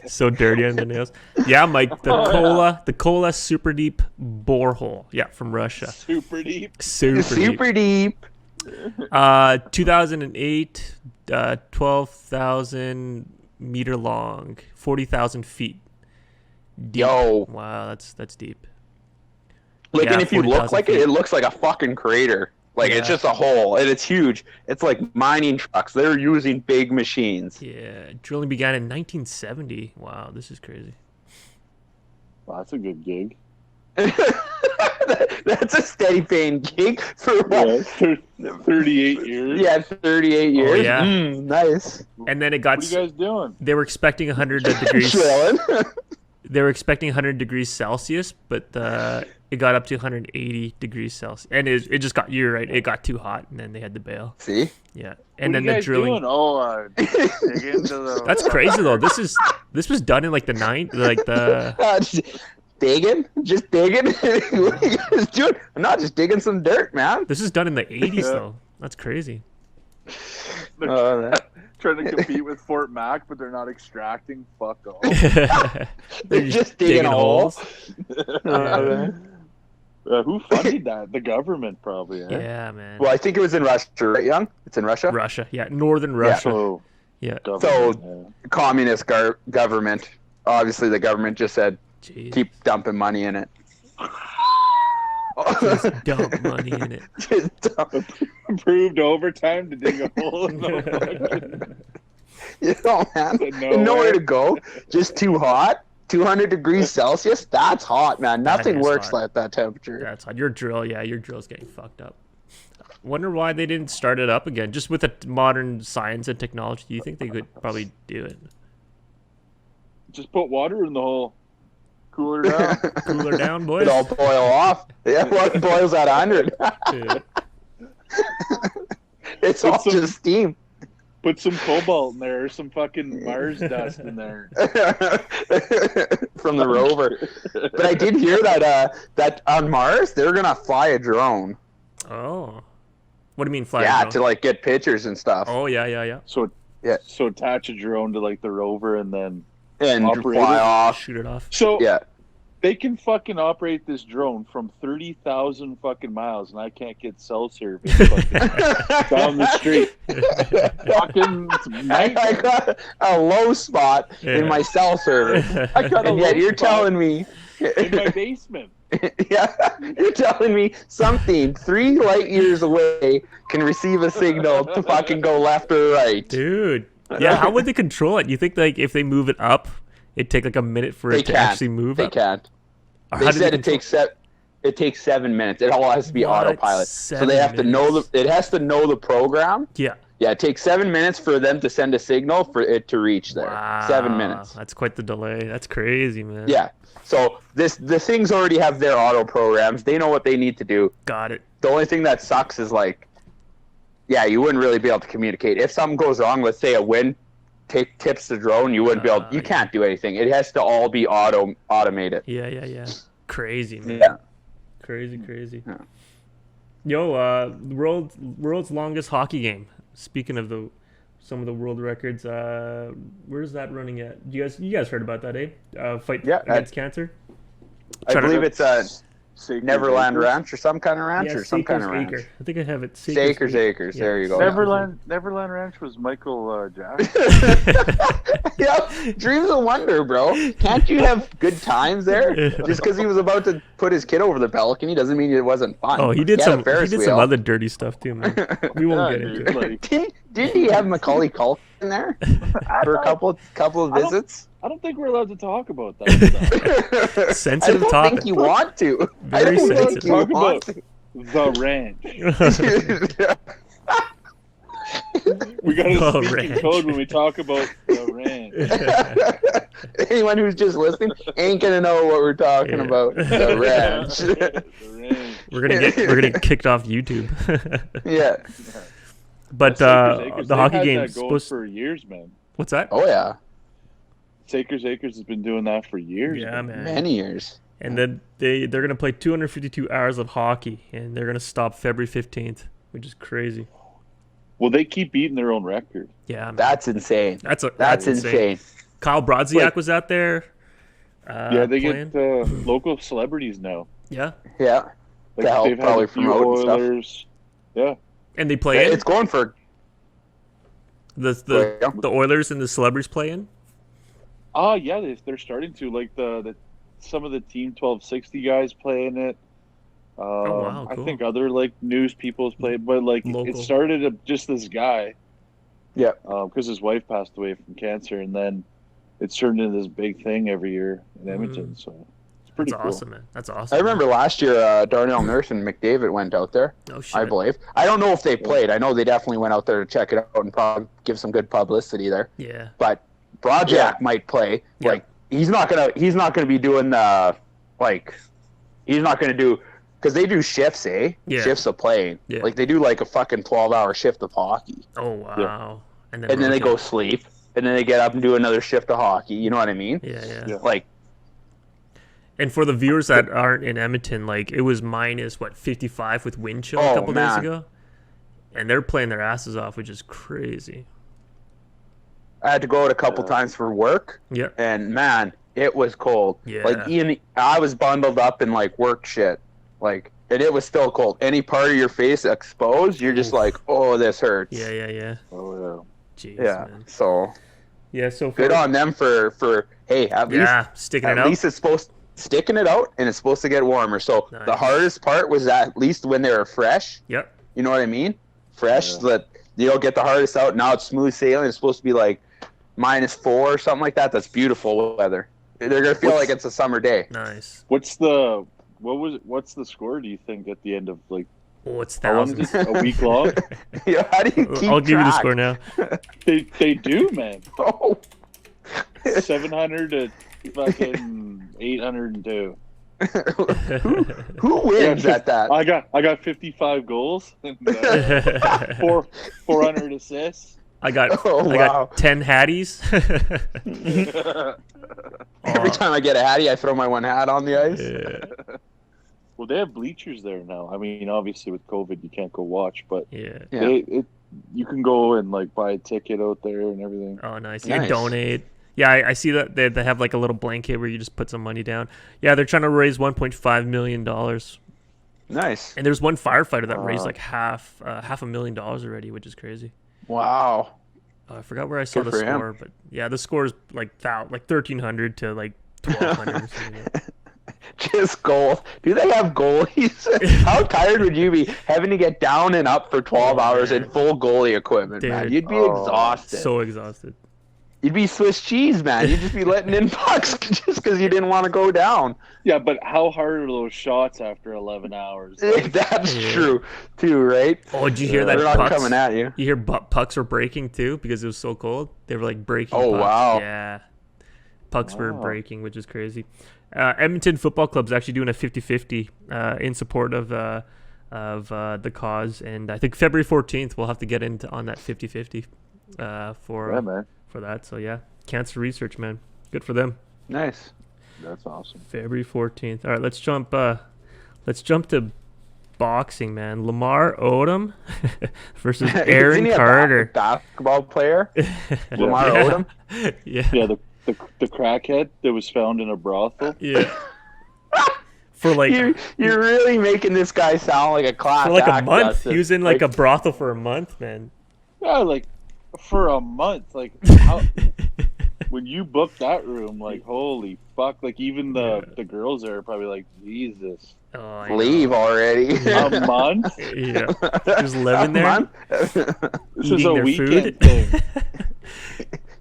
So dirty on the nails. Yeah, Mike, the Kola super deep borehole. Yeah, from Russia. Super deep. Super deep. Deep. 2008, 12,000 meter long, 40,000 feet deep. Yo. Wow, that's deep. Like, Yeah, and if you look 40,000 like it, feet. it looks like a fucking crater. Like, it's Yeah. just a hole, and it's huge. It's like mining trucks. They're using big machines. Yeah, drilling began in 1970. Wow, this is crazy. Wow, that's a good gig. That's a steady paying gig for what? Yeah, 38 years. Yeah, 38 years. Oh, yeah. Nice. And then it got. What are you guys doing? They were expecting 100 degrees. Chilling. They were expecting 100 degrees Celsius, but it got up to 180 degrees Celsius, and it just got, you're right, it got too hot, and then they had to bail. See? Yeah, and What then are you the guys drilling. doing? Oh, dig into the. That's crazy though. This was done in like the Just digging? Just digging? What are you guys doing? I'm not just digging some dirt, man. This is done in the 80s though. That's crazy. Trying to compete with Fort Mac, but they're not extracting. Fuck off. They're just digging holes. Who funded that? The government, probably. Eh? Yeah, man. Well, I think it was in Russia, right, Young? It's in Russia? Russia, yeah, northern Russia. So, Yeah. government, Communist government. Obviously, the government just said, Jeez. keep dumping money in it. Just dump money in it. Just dump. approved overtime to dig a hole in the fucking. You know, man. Nowhere. Nowhere to go. Just too hot. 200 degrees Celsius. That's hot, man. That Nothing is works hot. like that temperature. That's hot. Your drill's getting fucked up. Wonder why they didn't start it up again. Just with the modern science and technology, do you think they could probably do it? Just put water in the hole. Cooler down. Cooler down, boys. It all boil off. Yeah, what boils at 100? Yeah. It's all just steam. Put some cobalt in there or some fucking Mars dust in there. From the rover. But I did hear that on Mars they're gonna fly a drone. Oh. What do you mean fly? Yeah, drone? to like get pictures and stuff. Oh yeah. So Yeah. So attach a drone to like the rover and then And operate fly it. off. Shoot it off. so Yeah. they can fucking operate this drone from 30,000 fucking miles, and I can't get cell service fucking down the street. Fucking I nightmare. got a low spot in my cell service. I got a And yet low you're spot telling me in my basement. yeah, you're telling me something 3 light years away can receive a signal to fucking go left or right. Dude. Yeah, how would they control it? You think like if they move it up, it'd take like a minute for They it to can't. actually move They up? can't. Or They how do said it control- takes It takes 7 minutes. It all has to be What? autopilot. So they have 7 to know minutes? it has to know the program. Yeah. Yeah, it takes 7 minutes for them to send a signal for it to reach there. Wow. 7 minutes. That's quite the delay. That's crazy, man. Yeah. So the things already have their auto programs. They know what they need to do. Got it. The only thing that sucks is like, yeah, you wouldn't really be able to communicate. If something goes wrong, let's say a wind tips the drone, you wouldn't be able. You can't do anything. It has to all be automated. Yeah. Crazy, man. Yeah. Crazy. Yeah. Yo, world's longest hockey game. Speaking of some of the world records, where's that running at? You guys heard about that, eh? Fight against cancer. I believe it's Sacred Neverland Acres. Ranch or some kind of ranch or some kind of Sakers ranch. Acre. I think I have it. Sakers Acres. Yeah. There you go. Neverland Ranch was Michael Jackson. Yep. Dreams of wonder, bro. Can't you have good times there? Just because he was about to put his kid over the balcony doesn't mean it wasn't fun. Oh, he did had a some Ferris some wheel. other dirty stuff too, man. We won't get into it. Like, Didn't he have Macaulay Culkin there for a couple of visits? I don't think we're allowed to talk about that stuff. Sensitive I don't topic. think you want to. Very I don't think sensitive. you Talk want about the ranch. We got The to speak in ranch. code when we talk about the ranch. Anyone who's just listening ain't gonna know what we're talking Yeah. about. The ranch. The ranch. We're gonna get kicked off YouTube. Yeah. But Sakers Acres, the they've hockey had game that going supposed. for years, man. What's that? Oh yeah. Sakers Acres has been doing that for years. Yeah, man. Many years. And then they're gonna play 252 hours of hockey, and they're gonna stop February 15th, which is crazy. Well, they keep beating their own record. Yeah, man. That's insane. That's insane. Kyle Brodziak Like- was out there. Yeah, they playing. get local celebrities now. Yeah, Yeah. Like, To help they've had probably a few promote and stuff. Oilers. Yeah. and they play in It's going for the Oilers and the celebrities play in. Oh, yeah, they're starting to. Like, some of the Team 1260 guys play in it. wow, cool. I think other, like, news people's play, but, like, Local. it started just this guy. Yeah. Because his wife passed away from cancer, and then it's turned into this big thing every year in Edmonton, so it's pretty That's cool. awesome, man. That's awesome. I remember last year Darnell Nurse and McDavid went out there, Oh shit. I believe. I don't know if they played. I know they definitely went out there to check it out and probably give some good publicity there. Yeah. But Brodziak Yeah. might play. Yeah. Like he's not gonna be doing the he's not gonna do because they do shifts, eh? Yeah. Shifts of playing. Yeah. Like they do like a fucking 12-hour shift of hockey. Oh wow. Yeah. And And then they go rotate. sleep. And then they get up and do another shift of hockey. You know what I mean? Yeah. Yeah. Like And for the viewers that aren't in Edmonton, like it was minus 55 with wind chill a Oh, couple days man. ago, and they're playing their asses off, which is crazy. I had to go out a couple times for work. Yeah. And man, it was cold. Yeah. Like I was bundled up in like work shit. Like, and it was still cold. Any part of your face exposed, you're just Oof. like, oh, this hurts. Yeah. Oh, Jeez, Yeah. man. So Yeah. So good on them for hey, sticking it at out. least it's sticking it out, and it's supposed to get warmer. So the Nice. hardest part was at least when they were fresh. Yep. You know what I mean? Fresh, Yeah. that you don't get the hardest out. Now it's smooth sailing. It's supposed to be like -4 or something like that. That's beautiful weather. They're gonna feel like it's a summer day. Nice. what's the score, do you think, at the end of, like, Oh, it's how long is thousands. it? A week long? Yeah, how do you keep I'll give you the track? score now. They do, man. Oh. 700 to fucking 802. Who wins Yeah, at that? I got 55 goals and 400 assists. I got Oh, I wow. got 10 hatties. Every time I get a hattie, I throw my one hat on the ice. Yeah. Well, they have bleachers there now. I mean, obviously with COVID, you can't go watch, but Yeah. Yeah. you can go and, like, buy a ticket out there and everything. Oh, nice. You Nice. donate. Yeah, I see that they have like a little blanket where you just put some money down. Yeah, they're trying to raise $1.5 million. Nice. And there's one firefighter that raised Wow. like half $500,000 already, which is crazy. Wow. I forgot where I saw Good the for him. score, but yeah, the score is like 1,300 to like 1,200 or something. Like that. Just goal. Do they have goalies? How tired would you be having to get down and up for 12 Oh, hours man. in full goalie equipment, man? Dude. You'd be Oh. exhausted. So exhausted. You'd be Swiss cheese, man. You'd just be letting in pucks just because you didn't want to go down. Yeah, but how hard are those shots after 11 hours? Like, That's true, too, right? Oh, did you hear that? They're not Pucks, coming at you. You hear pucks were breaking too because it was so cold. They were like breaking. Oh, pucks. wow. Yeah, pucks were Wow. breaking, which is crazy. Edmonton Football Club's actually doing a 50-50 in support of the cause, and I think February 14th we'll have to get into on that 50-50 yeah, for man. that. So yeah, cancer research, man, good for them. Nice. That's awesome. February 14th. All right, let's jump to boxing, man. Lamar Odom versus Isn't Aaron he a Carter. basketball player? Lamar yeah. Odom? Yeah. Yeah, the crackhead that was found in a brothel. Yeah. For like You're really making this guy sound like a class for like a act, month. Justin. He was in like a brothel for a month, man. Yeah, like for a month. Like how, when you book that room, like holy fuck! Like even the girls there are probably like, Jesus, Oh, I know. Leave already. a month. Yeah. Just living there, Month? This is eating a their weekend food. thing.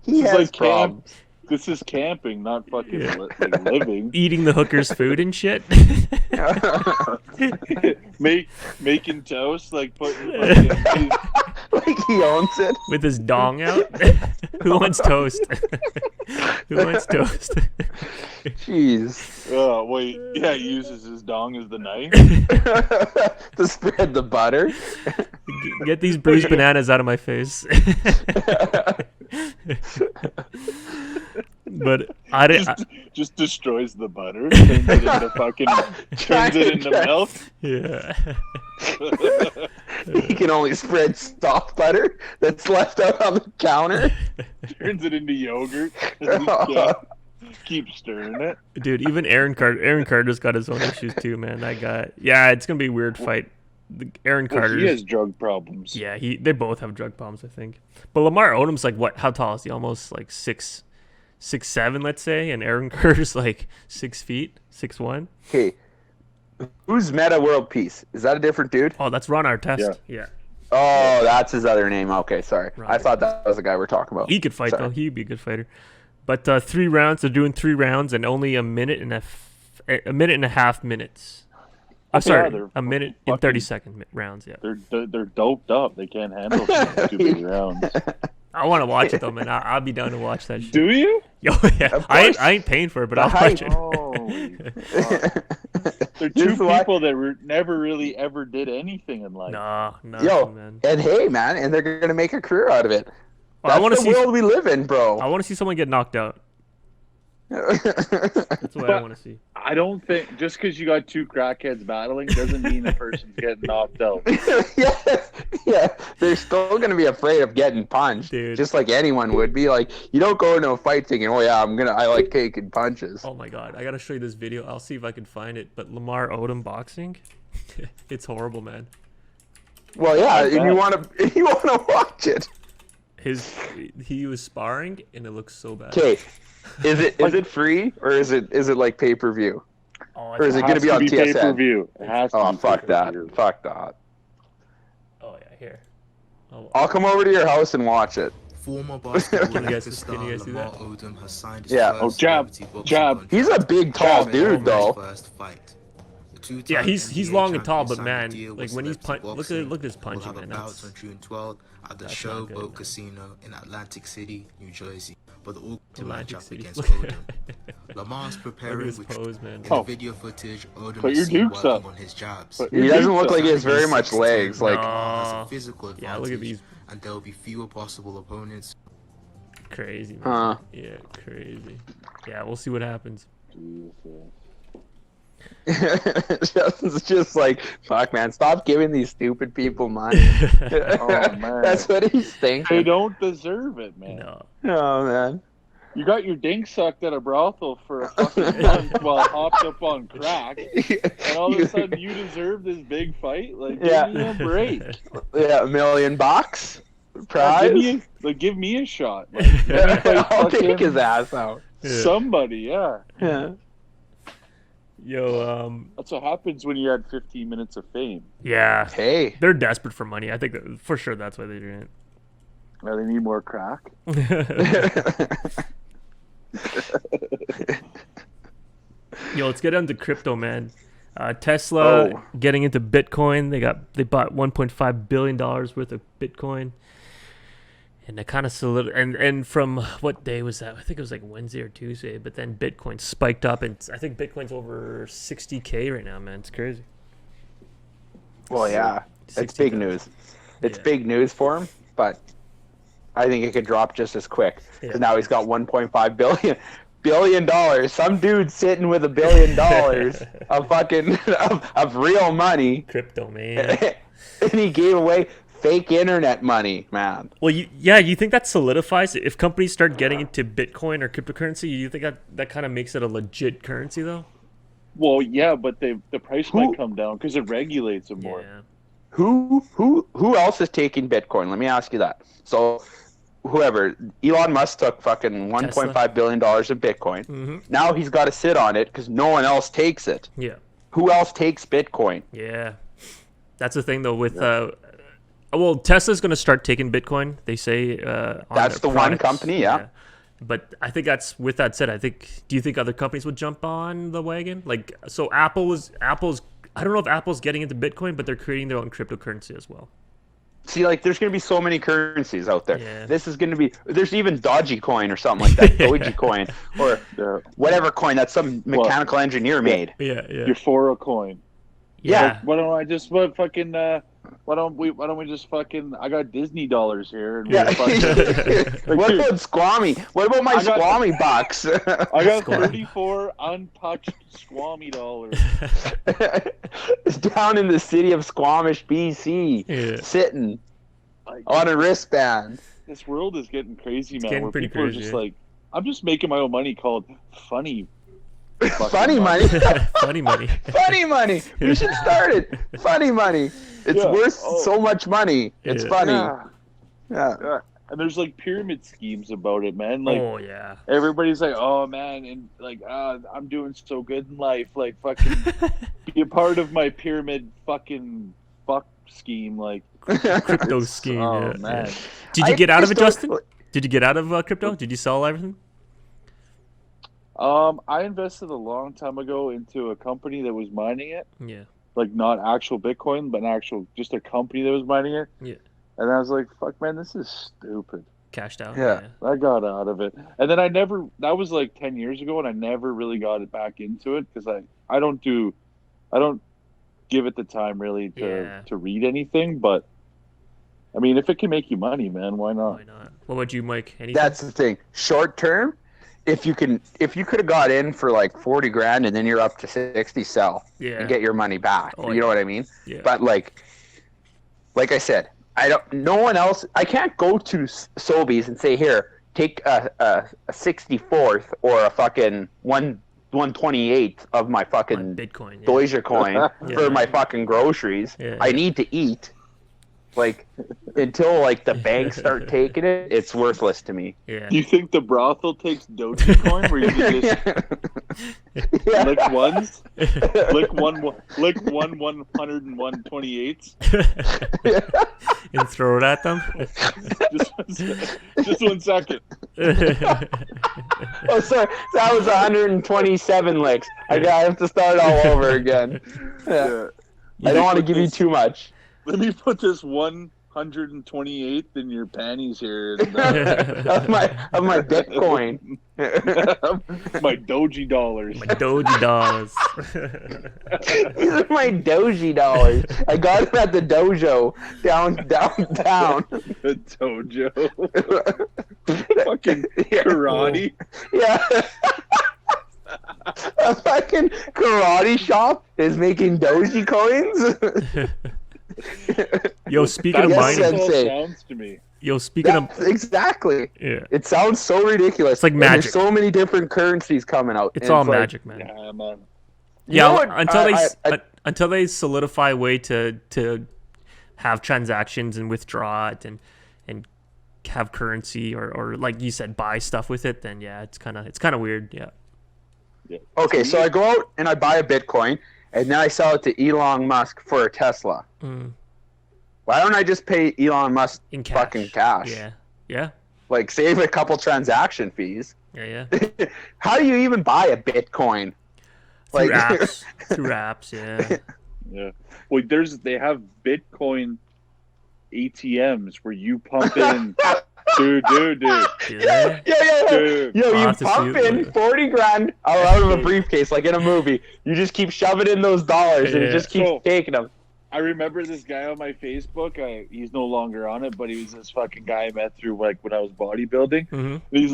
He It's has like problems. This is camping, not fucking Yeah. like living. Eating the hookers' food and shit. Making toast, like putting fucking, Like he owns it. With his dong out. Who wants toast? Who wants toast? Jeez. oh wait, yeah, he uses his dong as the knife. To spread the butter. Get these bruised bananas out of my face. But I didn't. Just destroys the butter, turns it into fucking, turns it into milk. Yeah. He can only spread soft butter that's left out on the counter. Turns it into yogurt. Yeah. Keep stirring it. Dude, even Aaron Carter's got his own issues too, man. That guy. Yeah, it's gonna be a weird fight. Aaron Well, Carter. he has drug problems. Yeah, they both have drug problems, I think. But Lamar Odom's like what? How tall is he? Almost like 6'7", let's say, and Aaron Carter's like 6 feet, 6'1". Okay. Who's Meta World Peace? Is that a different dude? Oh, that's Ron Artest. Yeah. Oh, that's his other name. Okay, sorry. Right. I thought that was the guy we're talking about. He could fight Sorry. though. He'd be a good fighter. But 3 rounds. They're doing 3 rounds and only a minute and a half minutes. I'm sorry, they're a minute and fucking- 30-second rounds. Yeah. They're doped up. They can't handle 2 big rounds. I want to watch it though, man. I'll be down to watch that shit. Do you? Yo, yeah. Of I course. ain't paying for it, but The I'll watch hype. it. Holy fuck. They're This two is why- people that never really ever did anything in life. Nah, no, Yo, man. and hey, man, and they're gonna make a career out of it. Well, I That's want to the see. world we live in, bro. I want to see someone get knocked out. That's what I But- want to see. I don't think just because you got 2 crackheads battling doesn't mean the person's getting knocked out. yeah, they're still gonna be afraid of getting punched, Dude. just like anyone would be. Like, you don't go into a fight thinking, "Oh yeah, I like taking punches." Oh my god, I gotta show you this video. I'll see if I can find it. But Lamar Odom boxing, it's horrible, man. Well, yeah, if bet. you wanna watch it. He was sparring and it looks so bad. Okay, is it free or is it like pay-per-view? Oh, Or is it gonna Has be to on TSN? pay-per-view. It has to Oh, be fuck that! pay-per-view. Fuck that! Oh yeah, here. Oh, I'll come over to your house and watch it. Former basketball Can you guys- superstar can you guys see Lamar that? Odom has signed his Yeah. first Oh, jab, celebrity boxing jab. contract. He's a big, tall Jab, dude, his though. first fight. The two-time yeah, he's NBA long and tall, but champion man, signed a deal like with when he's Celebrity look Boxing. at his Will punching, have a man. bout That's on June 12th at the that's not good. Showboat Casino in Atlantic City, New Jersey. But the ultimate Atlantic matchup City. against Look Odom. Lamar's at preparing his with pose, man. in Oh. the video footage. Odom Put is your seen dukes working up. on his jabs. Put He your doesn't dukes look up. like he has very much legs. Like, has No. a physical Yeah, look at advantage, these. and there will be fewer possible opponents. Crazy, man. Huh. Yeah, crazy. Yeah, we'll see what happens. Justin's just like, fuck, man, stop giving these stupid people money. Oh, man. That's what he's They thinking. don't deserve it, man. No. Oh, man. You got your dink sucked at a brothel for a fucking month while hopped up on crack, and all of a sudden you deserve this big fight? Like, Yeah. give me a break. Yeah, $1 million prize. Give me a shot. Like, let me fight I'll fucking take his ass out. Yeah. somebody, yeah. Yeah. Yo, That's what happens when you had 15 minutes of fame. yeah, Hey. they're desperate for money. I think that, for sure that's why they're doing it. Now they need more crack. Yo, let's get into crypto, man. Tesla getting into Bitcoin. They bought $1.5 billion worth of Bitcoin, and they kind of and from what day was that? I think it was like Wednesday or Tuesday. But then Bitcoin spiked up, and I think Bitcoin's over 60K right now, man. It's crazy. Well, yeah, it's big news. It's big news for him, but I think it could drop just as quick because now he's got 1.5 billion dollars. Some dude sitting with $1 billion of fucking of real money, Crypto, man. and he gave away fake internet money, man. Well, you think that solidifies it? If companies start getting into Bitcoin or cryptocurrency, you think that kind of makes it a legit currency, though? Well, yeah, but the price might come down because it regulates it more. Yeah. Who else is taking Bitcoin? Let me ask you that. So, whoever, Elon Musk took fucking $1.5 billion of Bitcoin. Mm-hmm. Now he's got to sit on it because no one else takes it. Yeah. Who else takes Bitcoin? Yeah. That's the thing, though, with well, Tesla's going to start taking Bitcoin, they say. On That's the products. one company, yeah. But I think with that said, do you think other companies would jump on the wagon? Like, so Apple's, I don't know if Apple's getting into Bitcoin, but they're creating their own cryptocurrency as well. See, like, there's going to be so many currencies out there. Yeah. This is going to be, there's even Dodgy coin or something like that, Doji coin, or whatever coin that some mechanical engineer made. Yeah. Your Fora coin. Yeah. Why don't I just fucking? Why don't we just fucking? I got Disney dollars here. And Yeah. fucking, What about Squammy? What about my Squammy bucks? I got 34 untouched Squammy dollars. It's down in the city of Squamish, BC, sitting on a wristband. This world is getting crazy, man. Getting Where pretty people crazy, are just like, I'm just making my own money called funny. Funny money. Funny money. Funny money. We should start it. Funny money. It's worth so much money. It's funny. Yeah. And there's like pyramid schemes about it, man. Like, oh yeah. Everybody's like, oh man, and like, I'm doing so good in life. Like, fucking be a part of my pyramid fucking fuck scheme. Like, crypto scheme. Oh man. Yeah. Did you get out of it, Justin? Did you get out of crypto? Did you sell everything? I invested a long time ago into a company that was mining it. Yeah. Like not actual Bitcoin, but just a company that was mining it. Yeah. And I was like, fuck, man, this is stupid. Cashed out. Yeah. I got out of it. And then that was like 10 years ago, and I never really got it back into it because I don't give it the time really to read anything. But I mean, if it can make you money, man, why not? Why not? What about you, Mike? Anything? That's the thing. Short term, if you could have got in for like 40 grand and then you're up to 60, sell and get your money back. You know what I mean? Yeah. But like I said, no one else. I can't go to Sobeys and say, here, take a 64th or a fucking 1/28th of my fucking Bitcoin, Doja coin for my fucking groceries. Yeah. I need to eat. Like, until like the banks start taking it, it's worthless to me. Yeah. Do you think the brothel takes Dogecoin where you can just lick ones, lick one 101/28s, and throw it at them? just 1 second. Oh, sorry, that was 127 licks. I have to start all over again. Yeah. I don't want to give you too much. Let me put this 128th in your panties here. And, of my Bitcoin. My Doji dollars. My Doji dollars. These are my Doji dollars. I got them at the dojo downtown. The dojo. Fucking karate. Yeah. A fucking karate shop is making Doji coins. Yo, speaking of mining, sounds to me. Yo, speaking of exactly, yeah, it sounds so ridiculous. It's like magic. There's so many different currencies coming out. It's all magic, man. Yeah, man. Yeah, until they solidify a way to have transactions and withdraw it and have currency or like you said, buy stuff with it, then yeah, it's kind of weird. Yeah. Okay, so I go out and I buy a Bitcoin, and then I sell it to Elon Musk for a Tesla. Why don't I just pay Elon Musk in cash? Fucking cash? Yeah. Yeah. Like save a couple transaction fees. Yeah. How do you even buy a Bitcoin? Through Like- apps. Through apps, yeah. Yeah. Well, they have Bitcoin ATMs where you pump in, dude. Do they? Yeah. Dude. Yo, I'll you have to pump see it in later. 40 grand out of a briefcase, like in a movie. You just keep shoving in those dollars, and Yeah. it just keeps So- taking them. I remember this guy on my Facebook. He's no longer on it, but he was this fucking guy I met through like when I was bodybuilding. Mm-hmm. He's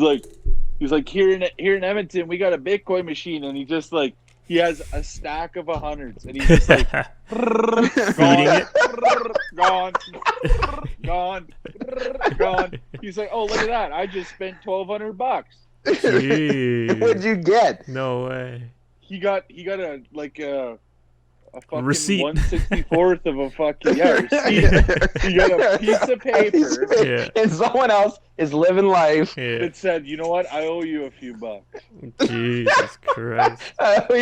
like here in Edmonton, we got a Bitcoin machine, and he has a stack of hundreds, and he's just like Feeding it. gone. He's like, oh, look at that! I just spent $1,200. Jeez. What'd you get? No way. He got a fucking Receipt. 1/64th of a fucking receipt. He got a piece of paper Yeah. And someone else is living life. Yeah. that said, you know what? I owe you a few bucks. Jesus Christ. I owe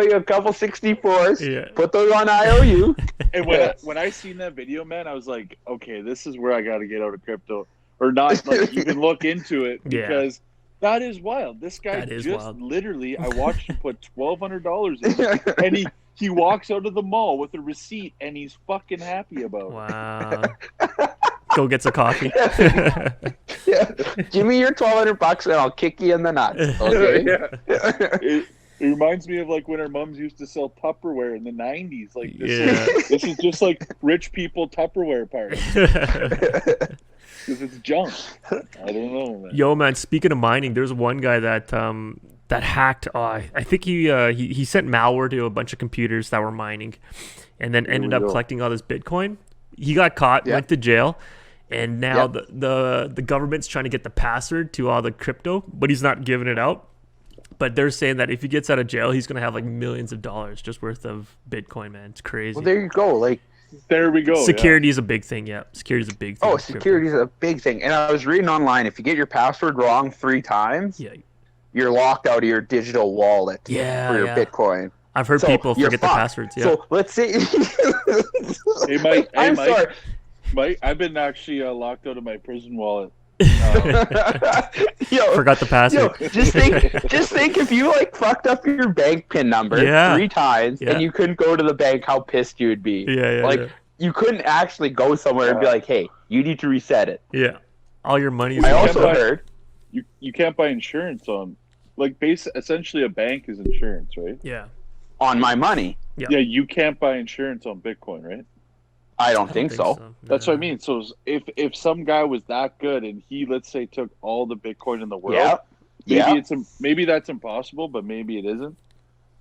you a couple 64s. Yeah. Put those on IOU. And when I seen that video, man, I was like, okay, this is where I got to get out of crypto, or not like even look into it, Yeah. because that is wild. This guy That is just wild. literally, I watched him put $1,200 in, and he walks out of the mall with a receipt, and he's fucking happy about it. Wow. Go get some coffee. Yeah. Give me your $1,200 and I'll kick you in the nuts. Okay. It reminds me of like when our moms used to sell Tupperware in the 90s. Like this is just like rich people Tupperware parties, because it's junk. I don't know, man. Yo, man, speaking of mining, there's one guy that that hacked. I think he sent malware to a bunch of computers that were mining, and then ended up collecting all this Bitcoin. He got caught, went to jail, and now the government's trying to get the password to all the crypto, but he's not giving it out. But they're saying that if he gets out of jail, he's gonna have like millions of dollars just worth of Bitcoin, man. It's crazy. Well, there you go. Like, There we go. Security is a big thing. Yeah, security is a big thing. oh, with crypto. security is a big thing. And I was reading online, if you get your password wrong 3 times, Yeah, you're locked out of your digital wallet for your yeah. Bitcoin. I've heard So people you're forget the fucked. passwords. Yeah. So let's say. Hey, Mike. I'm sorry. Mike, I've been actually locked out of my prison wallet. Yo, Forgot the password. just think if you like fucked up your bank pin number 3 times Yeah. and you couldn't go to the bank, how pissed you would be. Yeah, Like yeah. you couldn't actually go somewhere and be like, "Hey, you need to reset it." Yeah. All your money is I locked also up. heard. You can't buy insurance on, like, essentially a bank is insurance, right? Yeah. On my money. Yeah. Yeah, you can't buy insurance on Bitcoin, right? I don't think so. That's what I mean. So if some guy was that good and he, let's say, took all the Bitcoin in the world, Yeah. maybe that's impossible, but maybe it isn't.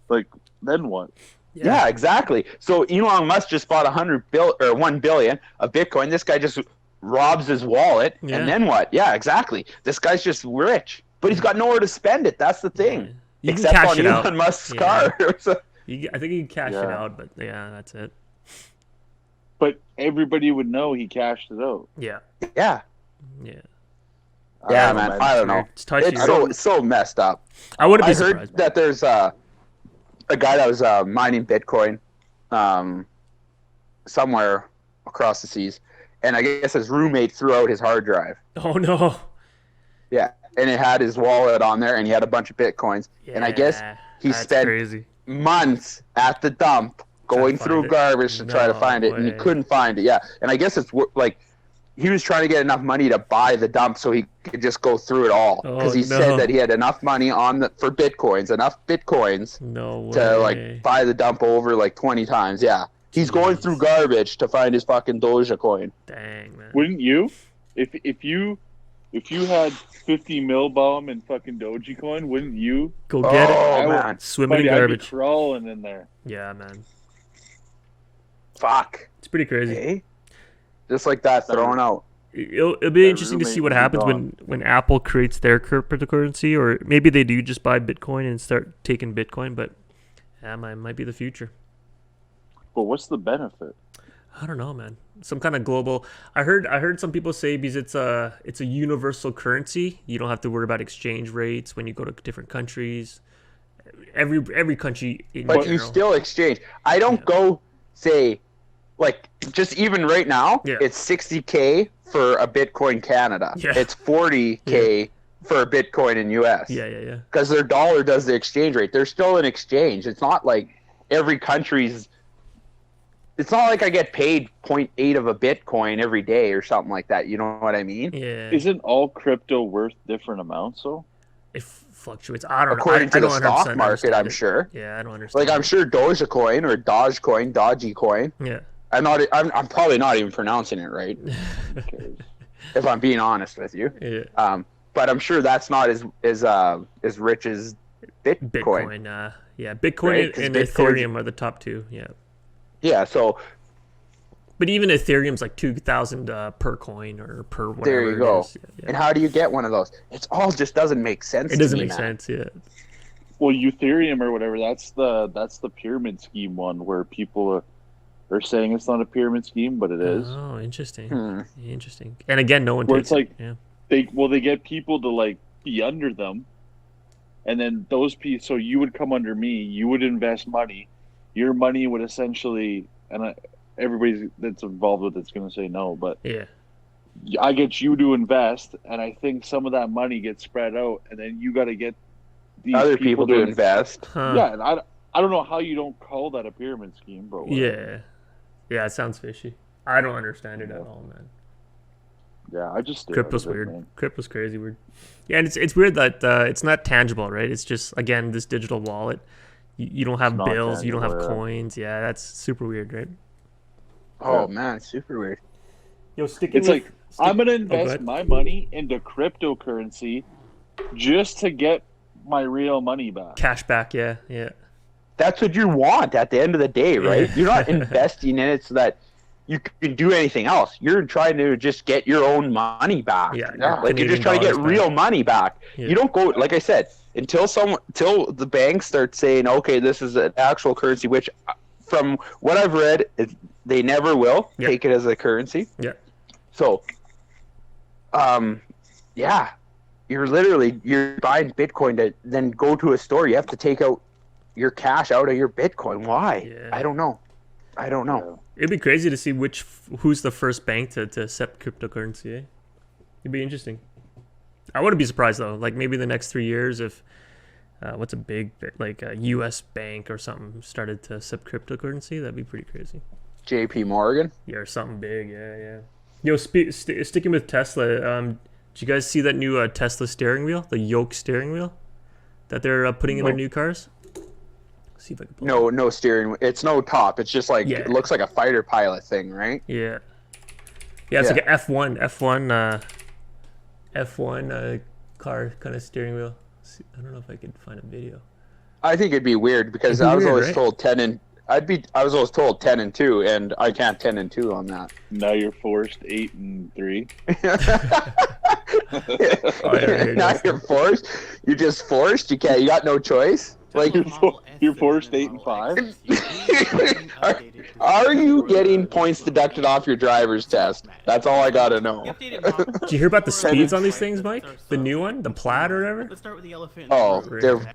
Like, then what? Yeah, exactly. So Elon Musk just bought 1 billion of Bitcoin. This guy just robs his wallet, Yeah. and then what? Yeah, exactly. This guy's just rich, but he's got nowhere to spend it. That's the thing. You can Except cash on it out. Elon Musk's Yeah. car. So- I think you can cash it Yeah. out, but yeah, that's it. But everybody would know he cashed it out. Yeah. yeah, Yeah. yeah, man. I don't know. It's touchy. It's so messed up. I wouldn't be I heard surprised. that there's a guy that was mining Bitcoin somewhere across the seas, and I guess his roommate threw out his hard drive. Oh no. Yeah, and it had his wallet on there, and he had a bunch of Bitcoins. And I guess Yeah, he that's spent crazy. months at the dump going to through find it? garbage to try to No find it, and he way. couldn't find it. Yeah, and I guess it's like he was trying to get enough money to buy the dump so he could just go through it all, because he Oh, no. said that he had enough money for bitcoins, No way. to like buy the dump over like 20 times. Yeah, he's going Jeez. through garbage to find his fucking Dogecoin. Dang, man. Wouldn't you? If you had 50 mil bomb and fucking Dogecoin, wouldn't you? Go get it. Oh man, Swimming in Buddy, I'd be garbage. crawling in there. Yeah, man. fuck. It's pretty crazy. Hey, just like that, thrown out. It'll be That interesting to see roommate what would be happens gone. when Apple creates their cryptocurrency, or maybe they do just buy Bitcoin and start taking Bitcoin, but that might be the future. But what's the benefit? I don't know, man. Some kind of global. I heard some people say because it's a universal currency. You don't have to worry about exchange rates when you go to different countries. Every country in But general. you still exchange. I don't go say, like, just even right now, Yeah. it's $60K for a Bitcoin Canada. Yeah. It's 40K for a Bitcoin in US. Yeah. Because their dollar does the exchange rate. There's still an exchange. It's not like every country's. It's not like I get paid 0.8 of a Bitcoin every day or something like that. You know what I mean? Yeah. Isn't all crypto worth different amounts, though? It fluctuates. I don't know. According to I the don't stock 100% market, understand I'm it. sure. Yeah, I don't understand. Like I'm sure Dogecoin or Dogecoin. Yeah. I'm probably not even pronouncing it right. If I'm being honest with you. Yeah. But I'm sure that's not as rich as Bitcoin. Bitcoin. Yeah, Bitcoin Right? 'Cause and Bitcoin- Ethereum are the top two. Yeah. Yeah, so But even Ethereum's like 2,000 per coin or per whatever. there you go. It is. Yeah. And how do you get one of those? It's all just doesn't make sense. It doesn't to me, make man. sense. Yeah. Well, Ethereum or whatever, that's the pyramid scheme one where people are saying it's not a pyramid scheme, but it is. Oh, interesting. Hmm. Interesting. And again, no one Where takes it's like- it. Yeah. They get people to like be under them, and then those people. So you would come under me, you would invest money, your money would essentially, and everybody that's involved with it's going to say no, but Yeah. I get you to invest, and I think some of that money gets spread out, and then you got to get these Other people to invest. Huh. Yeah, and I don't know how you don't call that a pyramid scheme, but whatever. Yeah. Yeah, it sounds fishy. I don't understand it at all, man. Yeah, I just stay Crypto's out of it, weird. man. Crypto's crazy weird. Yeah, and it's weird that it's not tangible, right? It's just, again, this digital wallet. You don't have It's not bills. You don't have tangible, yeah. coins. Yeah, that's super weird, right? Oh man, it's super weird. Yo, sticking It's like I'm gonna go invest ahead. my money into cryptocurrency just to get my real money back. Cash back. Yeah. That's what you want at the end of the day, right? You're not investing in it so that you can do anything else. You're trying to just get your own money back. Yeah, Like you're just trying to get Canadian dollars real money back. Yeah. You don't go, like I said, until the banks start saying, okay, this is an actual currency, which from what I've read, they never will Yeah. take it as a currency. Yeah. So, yeah, you're buying Bitcoin to then go to a store. You have to take out your cash out of your Bitcoin. Why? Yeah. I don't know. It'd be crazy to see who's the first bank to accept cryptocurrency. Eh? It'd be interesting. I wouldn't be surprised though. Like maybe the next 3 years, if what's a big like a U.S. bank or something started to accept cryptocurrency, that'd be pretty crazy. JP Morgan. Yeah, or something big. Yeah. Yo, sticking with Tesla. Did you guys see that new Tesla steering wheel, the Yoke steering wheel, that they're putting in their new cars? See if I can pull it. No steering. It's no top. It's just like Yeah. it looks like a fighter pilot thing, right? Yeah. Yeah, it's Yeah. like an F1 car kind of steering wheel. I don't know if I could find a video. I think it'd be weird because It'd be I was weird, always right? told 10 and I was always told 10 and 2, and I can't 10 and 2 on that. Now you're forced 8 and 3. Oh, yeah, Now you're forced. You're just forced. You can't. You got no choice. Like, You're forced 8 and 5. are you getting points deducted off your driver's test? That's all I gotta know. Did you hear about the speeds on these things, Mike? The new one, the Plaid or whatever? Let's start with the elephant. Oh, Right.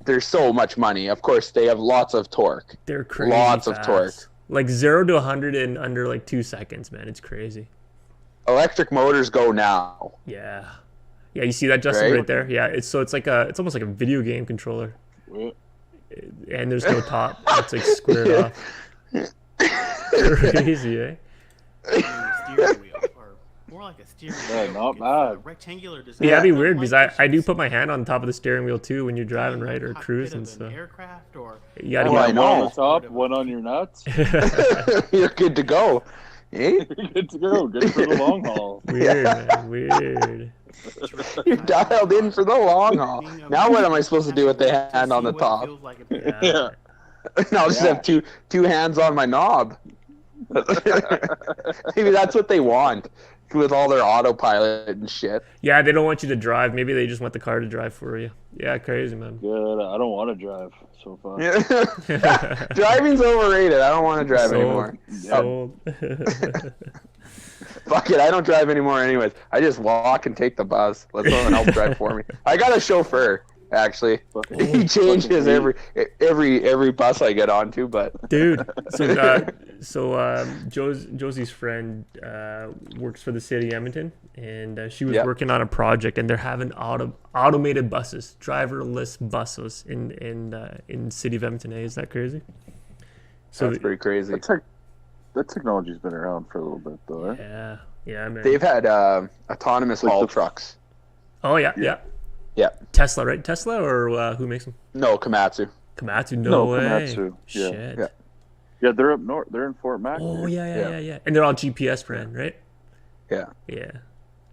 there's so much money. Of course, they have lots of torque. They're crazy. Lots of fast. torque. Like 0 to 100 in under like 2 seconds, man. It's crazy. Electric motors go now. Yeah. Yeah, you see that, Justin, Right? right there? Yeah, it's almost like a video game controller. And there's no top. It's like squared off. Crazy, eh? Steering wheel, or more like a steering Yeah, wheel. not It's bad. a rectangular design. Yeah, that'd be Not weird like because I do it's put my hand on top of the steering wheel too when you're driving, in the right, or cockpit cruising. of So an aircraft or you gotta Oh, I get know. One on the top, one on your nuts. You're good to go. Eh? Good to go. Good for the long haul. weird, man. Weird. You're dialed in for the long haul. Now what am I supposed to do with the hand on the top? Yeah. Now I'll just have two hands on my knob. Maybe that's what they want with all their autopilot and shit. Yeah, they don't want you to drive. Maybe they just want the car to drive for you. Yeah, crazy, man. Good. I don't want to drive so far. Driving's overrated. I don't want to drive anymore. Sold. Fuck it, I don't drive anymore anyways. I just walk and take the bus. Let someone else drive for me. I got a chauffeur. actually. Fucking- He changes fucking every bus I get onto, but Dude, Josie's friend works for the city of Edmonton, and she was Yep. working on a project, and they're having automated buses, driverless buses in city of Edmonton. Is that crazy? So that's pretty crazy. That technology's been around for a little bit, though. Eh? yeah, man. They've had autonomous Like haul the- trucks. Oh yeah. Yeah. Tesla, right? Tesla or who makes them? No, Komatsu. Komatsu. No, No way. Komatsu, yeah. Shit. Yeah. Yeah, they're up north. They're in Fort Mac. Oh dude. yeah. And they're all GPS ran, right? Yeah. Yeah.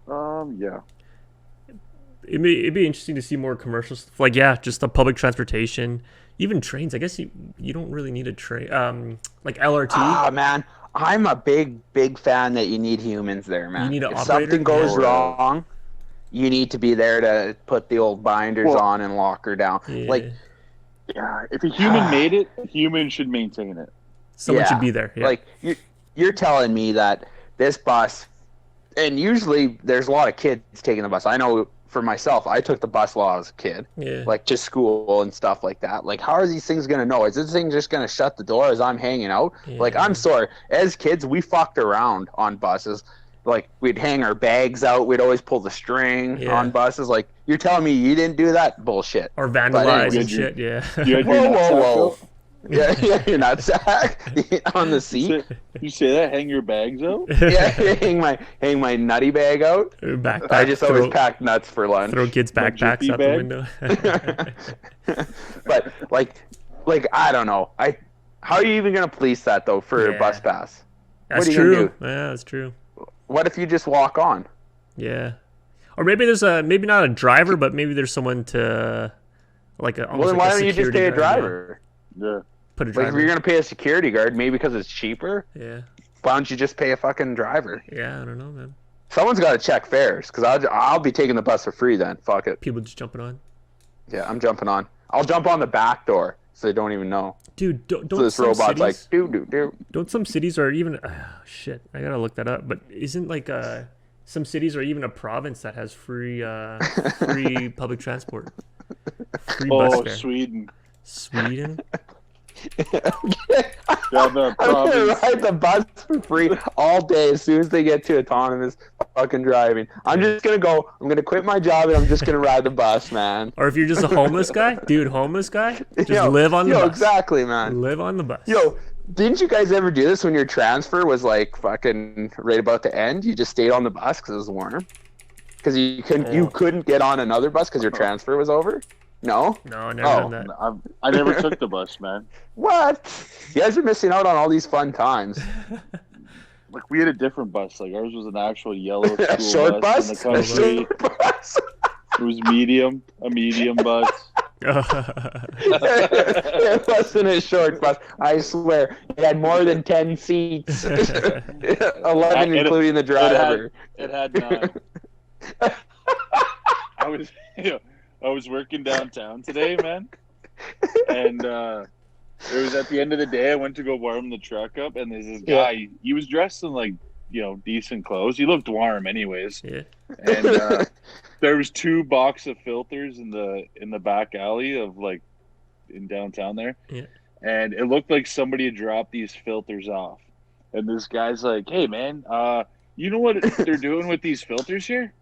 Yeah. It'd be interesting to see more commercial stuff. Like, just the public transportation, even trains. I guess you don't really need a train. Like LRT. Ah, man, I'm a big fan that you need humans there, man. You need an if operator? something goes Yeah. wrong, you need to be there to put the old binders Well- on and lock her down. Yeah. Like, Yeah. If a human made it, a human should maintain it. Someone yeah, should be there. Yeah. like you're telling me that this bus, and usually there's a lot of kids taking the bus. I know for myself, I took the bus while I was a kid, yeah. like to school and stuff like that. Like, how are these things gonna know? Is this thing just gonna shut the door as I'm hanging out? Like, Yeah. I'm sorry. As kids, we fucked around on buses. Like, we'd hang our bags out. We'd always pull the string Yeah. on buses. Like, you're telling me you didn't do that? Bullshit. Or But vandalize anyway, and shit. Yeah. You had your Whoa, nutsack whoa, out? yeah, you're not sack on the You seat. say, you say that? Hang your bags out? Yeah, hang my nutty bag out. Backpack. I just always pack nuts for lunch. throw kids' My backpacks Jiffy out bag? the window. But like I don't know. How are you even gonna police that though for a Yeah. bus pass? That's are you gonna true. do? Yeah, that's true. What if you just walk on? Yeah. Or maybe there's maybe not a driver, but maybe there's someone to almost Well, then like why don't you just security pay a guard, yeah. driver? Yeah. Put a Like, driver. if you're gonna pay a security guard, maybe because it's cheaper, Yeah. why don't you just pay a fucking driver? Yeah, I don't know, man. Someone's got to check fares, because I'll be taking the bus for free then. Fuck it. People just jumping on. Yeah, I'm jumping on. I'll jump on the back door so they don't even know. Dude, don't So this some robot's cities, like, doo. don't some cities or even shit, I gotta look that up. But isn't like some cities or even a province that has free public transport? Free bus Oh, fare. Sweden. Sweden? Yeah, the I'm gonna province. ride the bus for free all day as soon as they get to autonomous fucking driving. I'm just gonna go. I'm gonna quit my job and I'm just gonna ride the bus, man. Or if you're just a homeless guy, dude, just Yo, live on the bus. Exactly, man. Live on the bus. Yo, didn't you guys ever do this when your transfer was like fucking right about to end? You just stayed on the bus because it was warm. Because you couldn't get on another bus because your transfer was over. No. No, never done that. I never took the bus, man. What? You guys are missing out on all these fun times. Like, we had a different bus. Like, ours was an actual yellow school A short bus bus? in the A country. short bus? It was a medium bus. It wasn't a short bus. I swear. It had more than 10 seats. 11 including the driver. It had 9. I was working downtown today, man. And it was at the end of the day. I went to go warm the truck up, and there's this guy. He was dressed in, like, decent clothes. He looked warm anyways. Yeah. And there was 2 box of filters in the back alley of, like, in downtown there. Yeah. And it looked like somebody had dropped these filters off. And this guy's like, "Hey, man, you know what they're doing with these filters here?"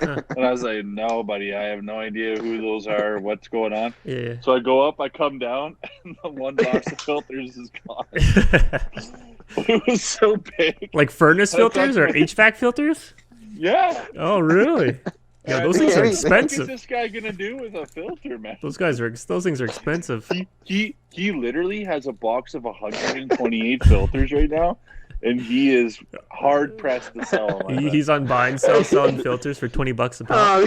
And I was like, "No, buddy, I have no idea who those are, what's going on." Yeah. So I go up, I come down, and the 1 box of filters is gone. It was so big. Like furnace filters or HVAC filters? Yeah. Oh, really? Yeah, those things are What is expensive. this guy gonna do with a filter, man? Those things are expensive. He literally has a box of 128 filters right now, and he is hard pressed to sell them. He's on buy and sell, selling filters for $20 a pop,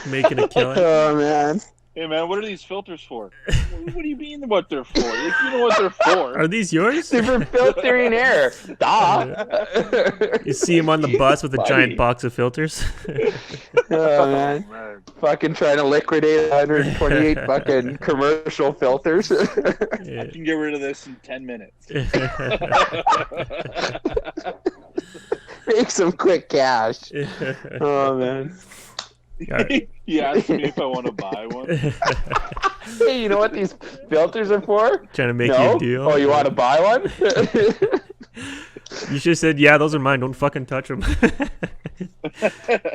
making a killing. Oh, man. Hey, man, what are these filters for? What do you mean what they're for? Like, you know what they're for. Are these yours? They're for filtering air. Duh. You see him on the bus with a Buddy. giant box of filters. Oh, man. Man. Fucking trying to liquidate 128 fucking commercial filters. Yeah. I can get rid of this in 10 minutes. Make some quick cash. Oh, man. He asked me if I want to buy one. Hey, you know what these filters are for? Trying to make you No? a deal. Oh, you want to buy one? You should have said, yeah, those are mine. Don't fucking touch them.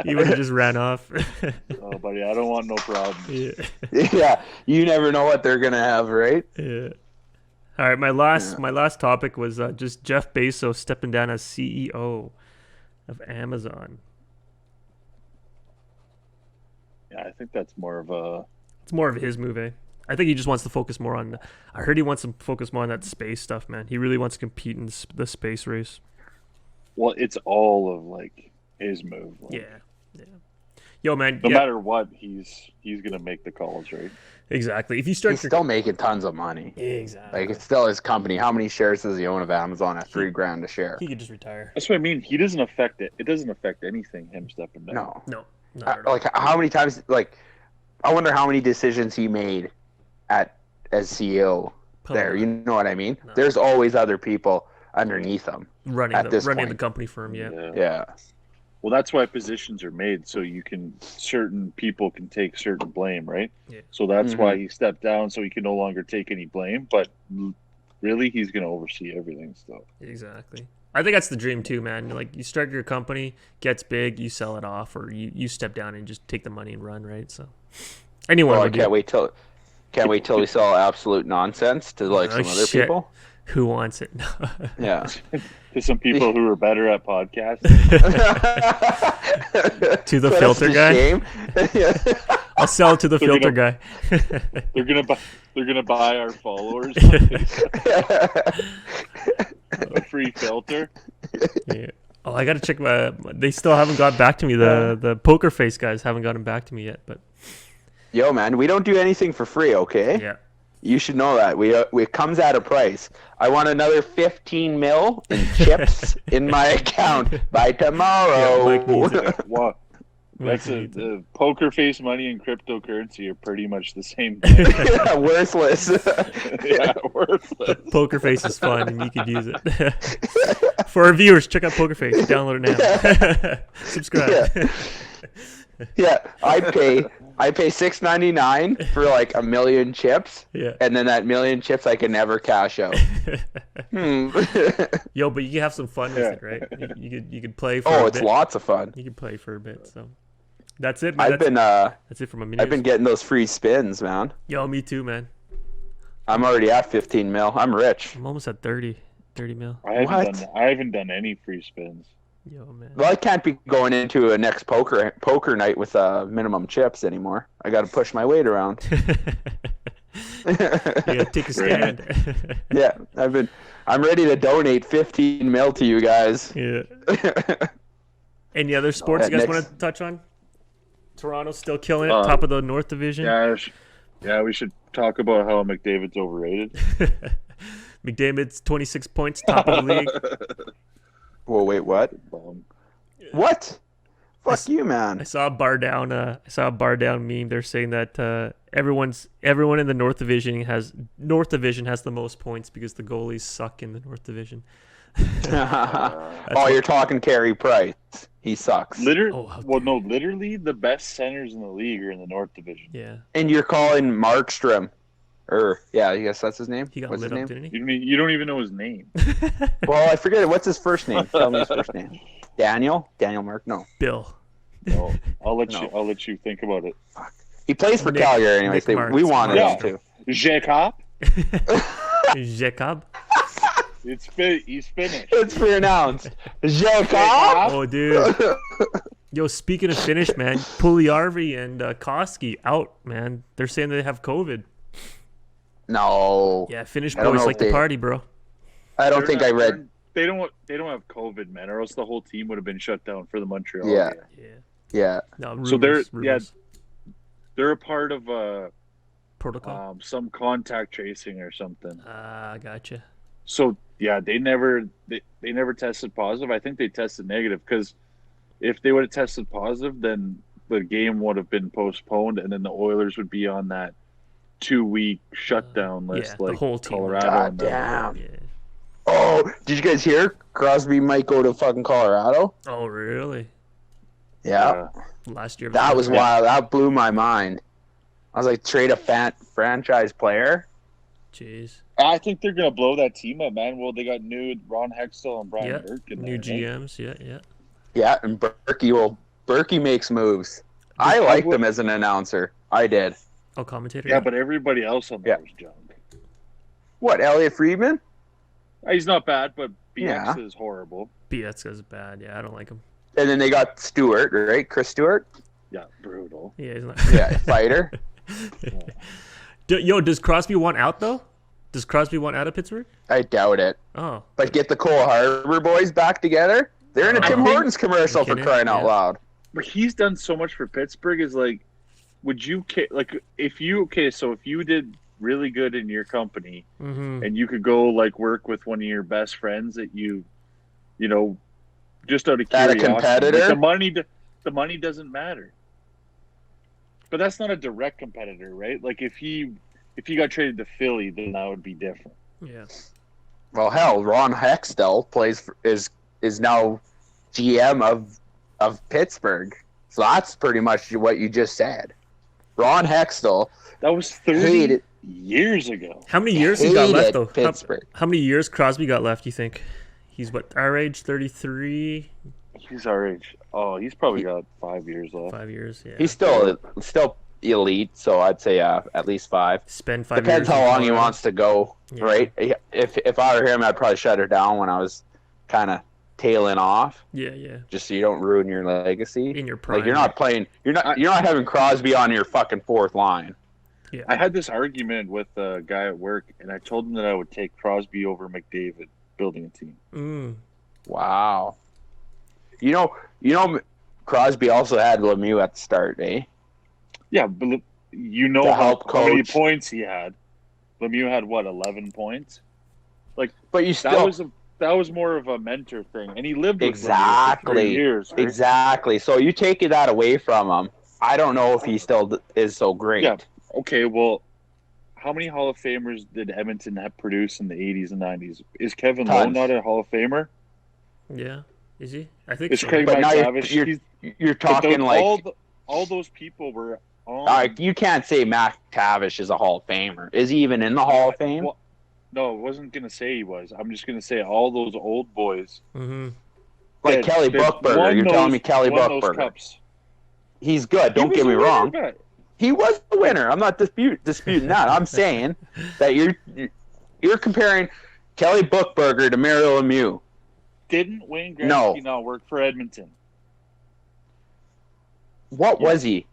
He would have just ran off. Oh, buddy, I don't want no problem. Yeah. Yeah, you never know what they're gonna have, right? Yeah. All right, my last topic was just Jeff Bezos stepping down as CEO of Amazon. Yeah, I think that's more of a. It's more of his move, eh? I think he just wants to focus more on. I heard he wants to focus more on that space stuff, man. He really wants to compete in the space race. Well, it's all of like his move. Like, Yeah. Yo, man. No matter what, he's gonna make the calls, right? Exactly. If you start, He's still making tons of money. exactly. Like, it's still his company. How many shares does he own of Amazon at $3,000 a share? He could just retire. That's what I mean. He doesn't affect it. It doesn't affect anything. Him stepping down. No. No. Not at all. Like, how many times? Like, I wonder how many decisions he made as CEO there. You know what I mean? No. There's always other people underneath him. running the point. company for him. Yeah. Yeah. Well, that's why positions are made so certain people can take certain blame, right? Yeah. So that's why he stepped down, so he can no longer take any blame. But really, he's going to oversee everything still. Exactly. I think that's the dream too, man. Like, you start your company, gets big, you sell it off, or you step down and just take the money and run, right? So anyone Well, I would can't wait till we sell absolute nonsense to like some other shit. people. Who wants it? Yeah. To some people who are better at podcasting. To the That's filter a guy. shame. Yeah. I'll sell it to the They're filter gonna- guy. They're gonna buy our followers a free filter. Yeah. Oh, I gotta check my. They still haven't got back to me. The poker face guys haven't gotten back to me yet. But Yo, man, we don't do anything for free, okay? yeah. You should know that. It comes at a price. I want another 15 mil in chips in my account by tomorrow. Yeah, Mike needs it. What? That's Mike needs it. the poker face money and cryptocurrency are pretty much the same thing. Worthless. Yeah, worthless. Poker face is fun, and you could use it. For our viewers, check out Poker Face. Download it now. Subscribe. Yeah, I pay $6.99 for like a million chips, Yeah. and then that million chips I can never cash out. Yo, but you can have some fun with it, right? You could play for Oh, a it's bit. lots of fun. You can play for a bit. So that's it, man. I've That's it from a minute. I've been getting those free spins, man. Yo, me too, man. I'm already at 15 mil. I'm rich. I'm almost at 30 mil. What? I haven't done any free spins. Yo, man. Well, I can't be going into a next poker night with minimum chips anymore. I got to push my weight around. You gotta take a stand. Yeah, I'm ready to donate 15 mil to you guys. Yeah. Any other sports you guys next- want to touch on? Toronto's still killing it, Uh, top of the North Division. Yeah, we should talk about how McDavid's overrated. McDavid's 26 points, top of the league. Whoa, wait, what? What? Fuck you, I man. saw a bar down meme. They're saying that everyone in the North Division has the most points because the goalies suck in the North Division. Oh, you're talking Carey Price. He sucks. Literally the best centers in the league are in the North Division. Yeah, And you're calling Markstrom. Yeah, I guess that's his name. he got What's lit his up, name? didn't he? You don't even know his name. Well, I forget it. What's his first name? Tell me his first name. Daniel Mark? No. Bill. No, I'll let No. you think about it. He plays for Nick- Calgary anyways. Nick Marks. We wanted Yeah. him to. Jacob. Jacob. He's finished. It's pronounced Jacob. Oh, dude. Yo, speaking of Finnish, man, Puljärvi and Koski out, man. They're saying they have COVID. No. Yeah, Finnish I don't boys know like if to they- party, bro. I don't think I read. They don't have COVID, man, or else the whole team would have been shut down for the Montreal Yeah. game. Yeah. Yeah. No, So rumors. They're a part of Protocol. some contact tracing or something. Gotcha. So yeah, they never tested positive. I think they tested negative because if they would have tested positive, then the game would have been postponed, and then the Oilers would be on that 2-week shutdown list, yeah, the like whole team. Colorado. God and them. damn. Yeah. Oh, did you guys hear? Crosby might go to fucking Colorado. Oh, really? Yeah. Last year. That was wild. That blew my mind. I was like, trade a franchise player? Jeez. I think they're gonna blow that team up, man. Well, they got new Ron Hextall and Brian Yeah. Burke in New there, right? GMs. Yeah. Yeah, and Berkey makes moves. I liked him as an announcer. I did. Oh, commentator. Yeah, but everybody else on there was junk. What, Elliot Friedman? He's not bad, but BX Yeah. is horrible. BS is bad. Yeah, I don't like him. And then they got Stewart, right? Chris Stewart? Yeah, brutal. Yeah, he's not. Yeah, fighter. Yo, does Crosby want out though? Does Crosby want out of Pittsburgh? I doubt it. Oh, But get the Cole Harbor boys back together. They're in a Tim Hortons commercial for kidding? crying out Yeah. loud. But he's done so much for Pittsburgh. Is like, would you like if you so if you did really good in your company and you could go like work with one of your best friends that you know, just out of At a curiosity, competitor? like the money doesn't matter. But that's not a direct competitor, right? Like if he got traded to Philly, then that would be different. yeah. Well, hell, Ron Hextall is now GM of Pittsburgh. So that's pretty much what you just said. Ron Hextall That was 30 hated years ago. How many years he got left though? Pittsburgh. How many years Crosby got left? You think? He's what, our age, 33, He's our age. Oh, he's probably got 5 years left. 5 years. Yeah. He's still elite, so I'd say at least 5. Spend 5 Depends years. how in long he Colorado. wants to go, Yeah. right? If I were him, I'd probably shut her down when I was kind of tailing off, Yeah. just so you don't ruin your legacy. In your prime. Like you're not playing, you're not having Crosby on your fucking fourth line. Yeah. I had this argument with a guy at work, and I told him that I would take Crosby over McDavid building a team. Mm. Wow. You know, Crosby also had Lemieux at the start, eh? Yeah, but you know To how help many coach. points he had. Lemieux had what, 11 points? But you That still that was more of a mentor thing, and he lived with Lemieux for exactly 3 years. Right? exactly. So you take that away from him. I don't know if he still is so great. Yeah. Okay, well, how many Hall of Famers did Edmonton have produced in the 80s and 90s? Is Kevin Lowe Tons. not a Hall of Famer? Yeah. Is he? I think Is so. Craig But now McTavish? you're talking like all those people were on. you can't say McTavish is a Hall of Famer. Is he even in the Hall of Fame? Well, no, I wasn't gonna say he was. I'm just gonna say all those old boys. Mm-hmm. Like that- Kelly that Buchberger. won You're telling me Kelly won those Buchberger. cups. He's good. Don't He get was me a winner, wrong. but He was the winner. I'm not disputing that. I'm saying that you're comparing Kelly Buchberger to Mario Lemieux. Didn't Wayne Gretzky No. not work for Edmonton? What was he?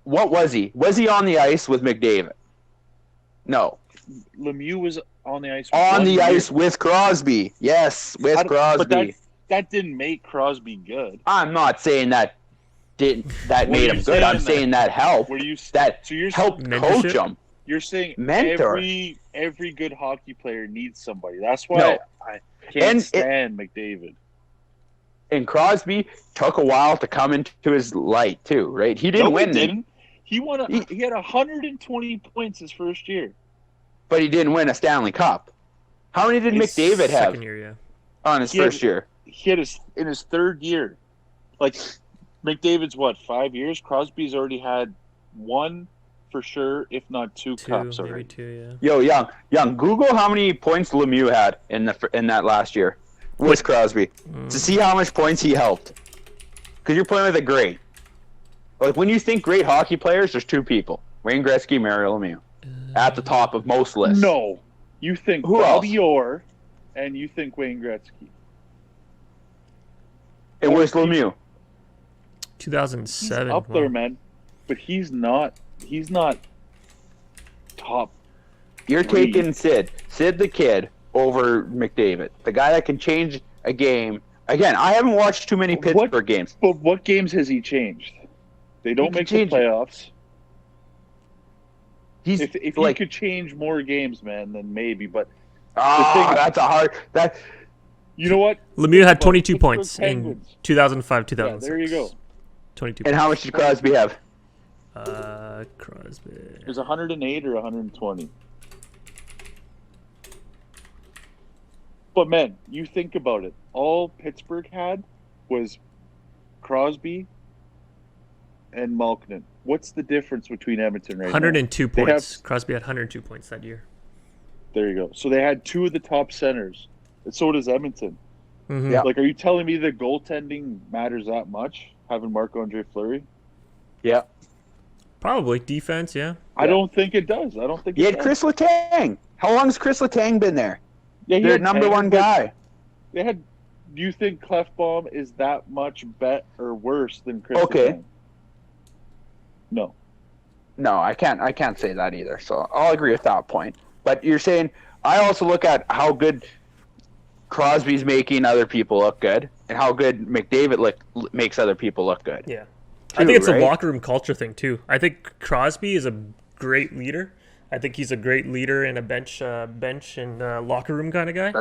What was he? Was he on the ice with McDavid? No. Lemieux was on the ice. On one the year. ice with Crosby. Yes, with But Crosby. that didn't make Crosby good. I'm not saying that made are him you good. saying I'm that- saying that helped. Were you That so you're helped Mentorship? coach him. You're saying Mentor. every good hockey player needs somebody. That's why No. I can't And stand McDavid. And Crosby took a while to come into his light too, right? He didn't No, win, He didn't. He won. He- He had 120 points his first year. but he didn't win a Stanley Cup. How many did His McDavid have Second year, yeah. on his He had- first year? He had in his third year. Like McDavid's what, 5 years? Crosby's already had one for sure, if not two cups Maybe already. 2, Yo, yeah. young. Google how many points Lemieux had in that last year with Crosby to see how much points he helped. Because you're playing with a great. Like when you think great hockey players, there's two people: Wayne Gretzky, Mario Lemieux, at the top of most lists. No, you think Who Bobby else? Orr, and you think Wayne Gretzky. it was Lemieux. 2007. He's up wow. there, man. But he's not. He's not top. You're Three. taking Sid the Kid over McDavid, the guy that can change a game. Again, I haven't watched too many What- Pittsburgh games. But what games has he changed? They don't can make the change it. playoffs. He's If like, he could change more games, man, then maybe. But that's a hard. That you know what? Lemieux had Well, 22 Pittsburgh points in Penguins. 2005, Yeah, 2006. there you go. 22 and how much did Crosby have? Crosby. It was 108 or 120. But man, you think about it. All Pittsburgh had was Crosby, and Malkin. What's the difference between Edmonton right now? 102 They points. have- Crosby had 102 points that year. There you go. So they had two of the top centers. And so does Edmonton. Mhm. Yeah. Like, are you telling me that goaltending matters that much? Having Marc-Andre Fleury? Yeah. Probably defense. Yeah. I don't think it does. I don't think You it had does. Chris Letang. How long has Chris Letang been there? Yeah, he Their had number Tanger, one but guy. They had. Do you think Clefbaum is that much bet or worse than Chris Okay. Letang? No. No, I can't say that either. So I'll agree with that point. But you're saying I also look at how good Crosby's making other people look good, and how good McDavid makes other people look good. Yeah. I Too, think it's right? a locker room culture thing too. I think Crosby is a great leader. I think he's a great leader and a bench and locker room kind of guy.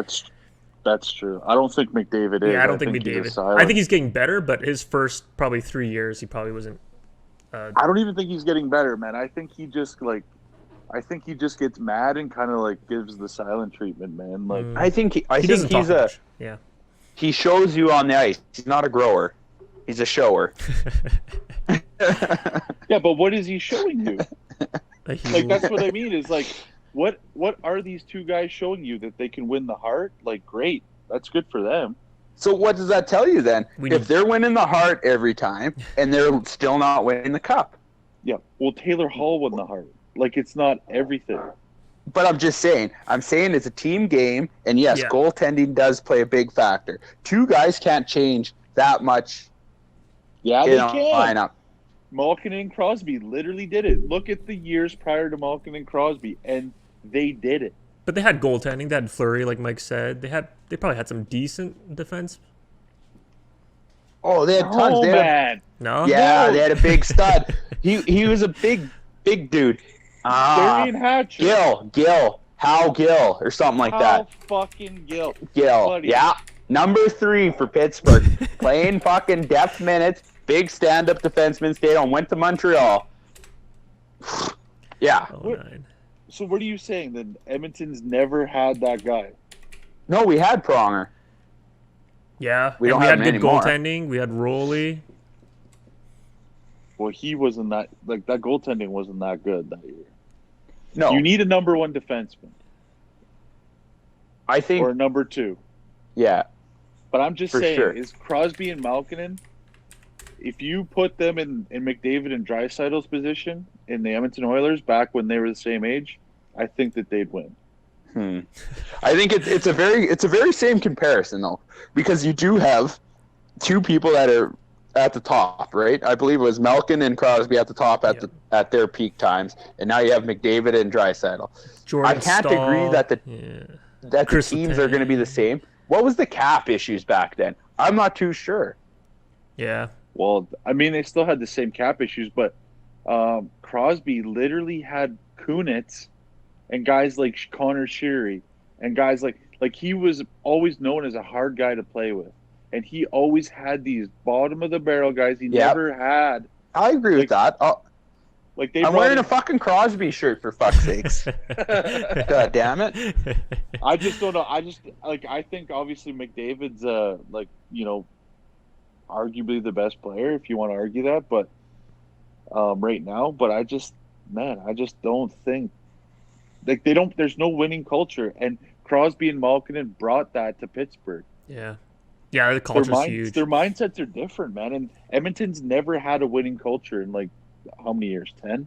That's true. I don't think McDavid is. Yeah, I don't think he's a McDavid. silent. I think he's getting better, but his first probably 3 years, he probably wasn't. I don't even think he's getting better, man. I think he just gets mad and kind of like gives the silent treatment, man. Like I think He he's doesn't talk a much. Yeah. he shows you on the ice. He's not a grower. He's a shower. yeah, but what is he showing you? Like that's what I mean. Is like what are these two guys showing you that they can win the heart? Like great, that's good for them. So what does that tell you then? If they're winning the heart every time and they're still not winning the cup? Yeah. Well, Taylor Hall won the heart. Like it's not everything. But I'm just saying. I'm saying it's a team game, and yes, Yeah. goaltending does play a big factor. Two guys can't change that much Yeah, in they a can. lineup. Malkin and Crosby literally did it. Look at the years prior to Malkin and Crosby, and they did it. But they had goaltending. They had Fleury, like Mike said. They probably had some decent defense. Oh, they had tons. Oh They had man, No. yeah, No. they had a big stud. he was a big dude. Darian Hatcher, Hal Gill, or something like How that. fucking Gill. Gill, Buddy. yeah. Number 3 for Pittsburgh. Playing fucking depth minutes. Big stand-up defenseman. Stayed on. Went to Montreal. Yeah. Oh, 9. So what are you saying? That Edmonton's never had that guy? No, we had Pronger. Yeah. We and don't we have had him good anymore. goaltending. We had Roley. Well, he wasn't that. Like that goaltending wasn't that good that year. No, You need a number one defenseman I think. or a number two. Yeah. But I'm just For saying, sure. is Crosby and Malkin, if you put them in McDavid and Draisaitl's position in the Edmonton Oilers back when they were the same age, I think that they'd win. I think it's a very same comparison though, because you do have two people that are at the top, right? I believe it was Malkin and Crosby at the top at their peak times, and now you have McDavid and Draisaitl. Jordan I can't Staal. agree that the Chris teams are going to be the same. What was the cap issues back then? I'm not too sure. Yeah. Well, I mean, they still had the same cap issues, but Crosby literally had Kunitz and guys like Connor Sheary and guys like he was always known as a hard guy to play with. And he always had these bottom of the barrel guys. He never had. I agree with that. Like they I'm brought wearing in- a fucking Crosby shirt for fuck's sakes. God damn it. I just don't know. I think obviously McDavid's arguably the best player if you want to argue that, but right now, but I just don't think there's no winning culture, and Crosby and Malkin brought that to Pittsburgh. Yeah. Yeah, the culture's huge. Their mindsets are different, man, and Edmonton's never had a winning culture in like how many years? 10?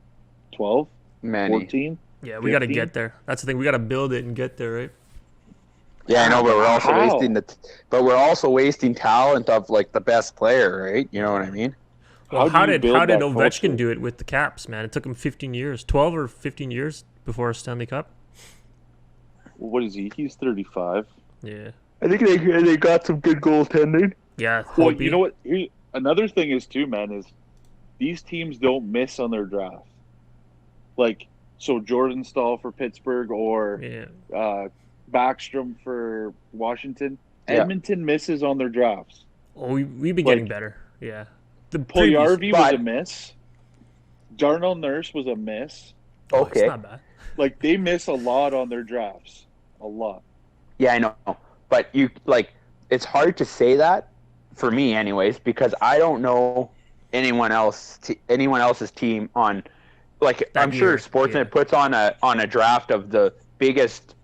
12? Many. 14? Yeah, we got to 15? get there. That's the thing. We got to build it and get there, right? Yeah, I know, but we're also How? wasting talent of like the best player, right? You know what I mean? Well, How do you build how did that Ovechkin culture? do it with the Caps, man? It took him 15 years, 12 or 15 years before a Stanley Cup. What is he? He's 35. Yeah. I think they got some good goaltending. Yeah. Well, Holtby. you know what? Another thing is too, man, is these teams don't miss on their draft. Like, so Jordan Staal for Pittsburgh or Yeah. Backstrom for Washington. Yeah. Edmonton misses on their drafts. Oh, we've been Like- getting better. Yeah. The Puljujarvi was but- a miss. Darnell Nurse was a miss. Okay. It's not bad. Like, they miss a lot on their drafts. A lot. Yeah, I know. But it's hard to say that for me anyways, because I don't know anyone else's team on. Like That I'm sure year, Sportsnet puts on a draft of the biggest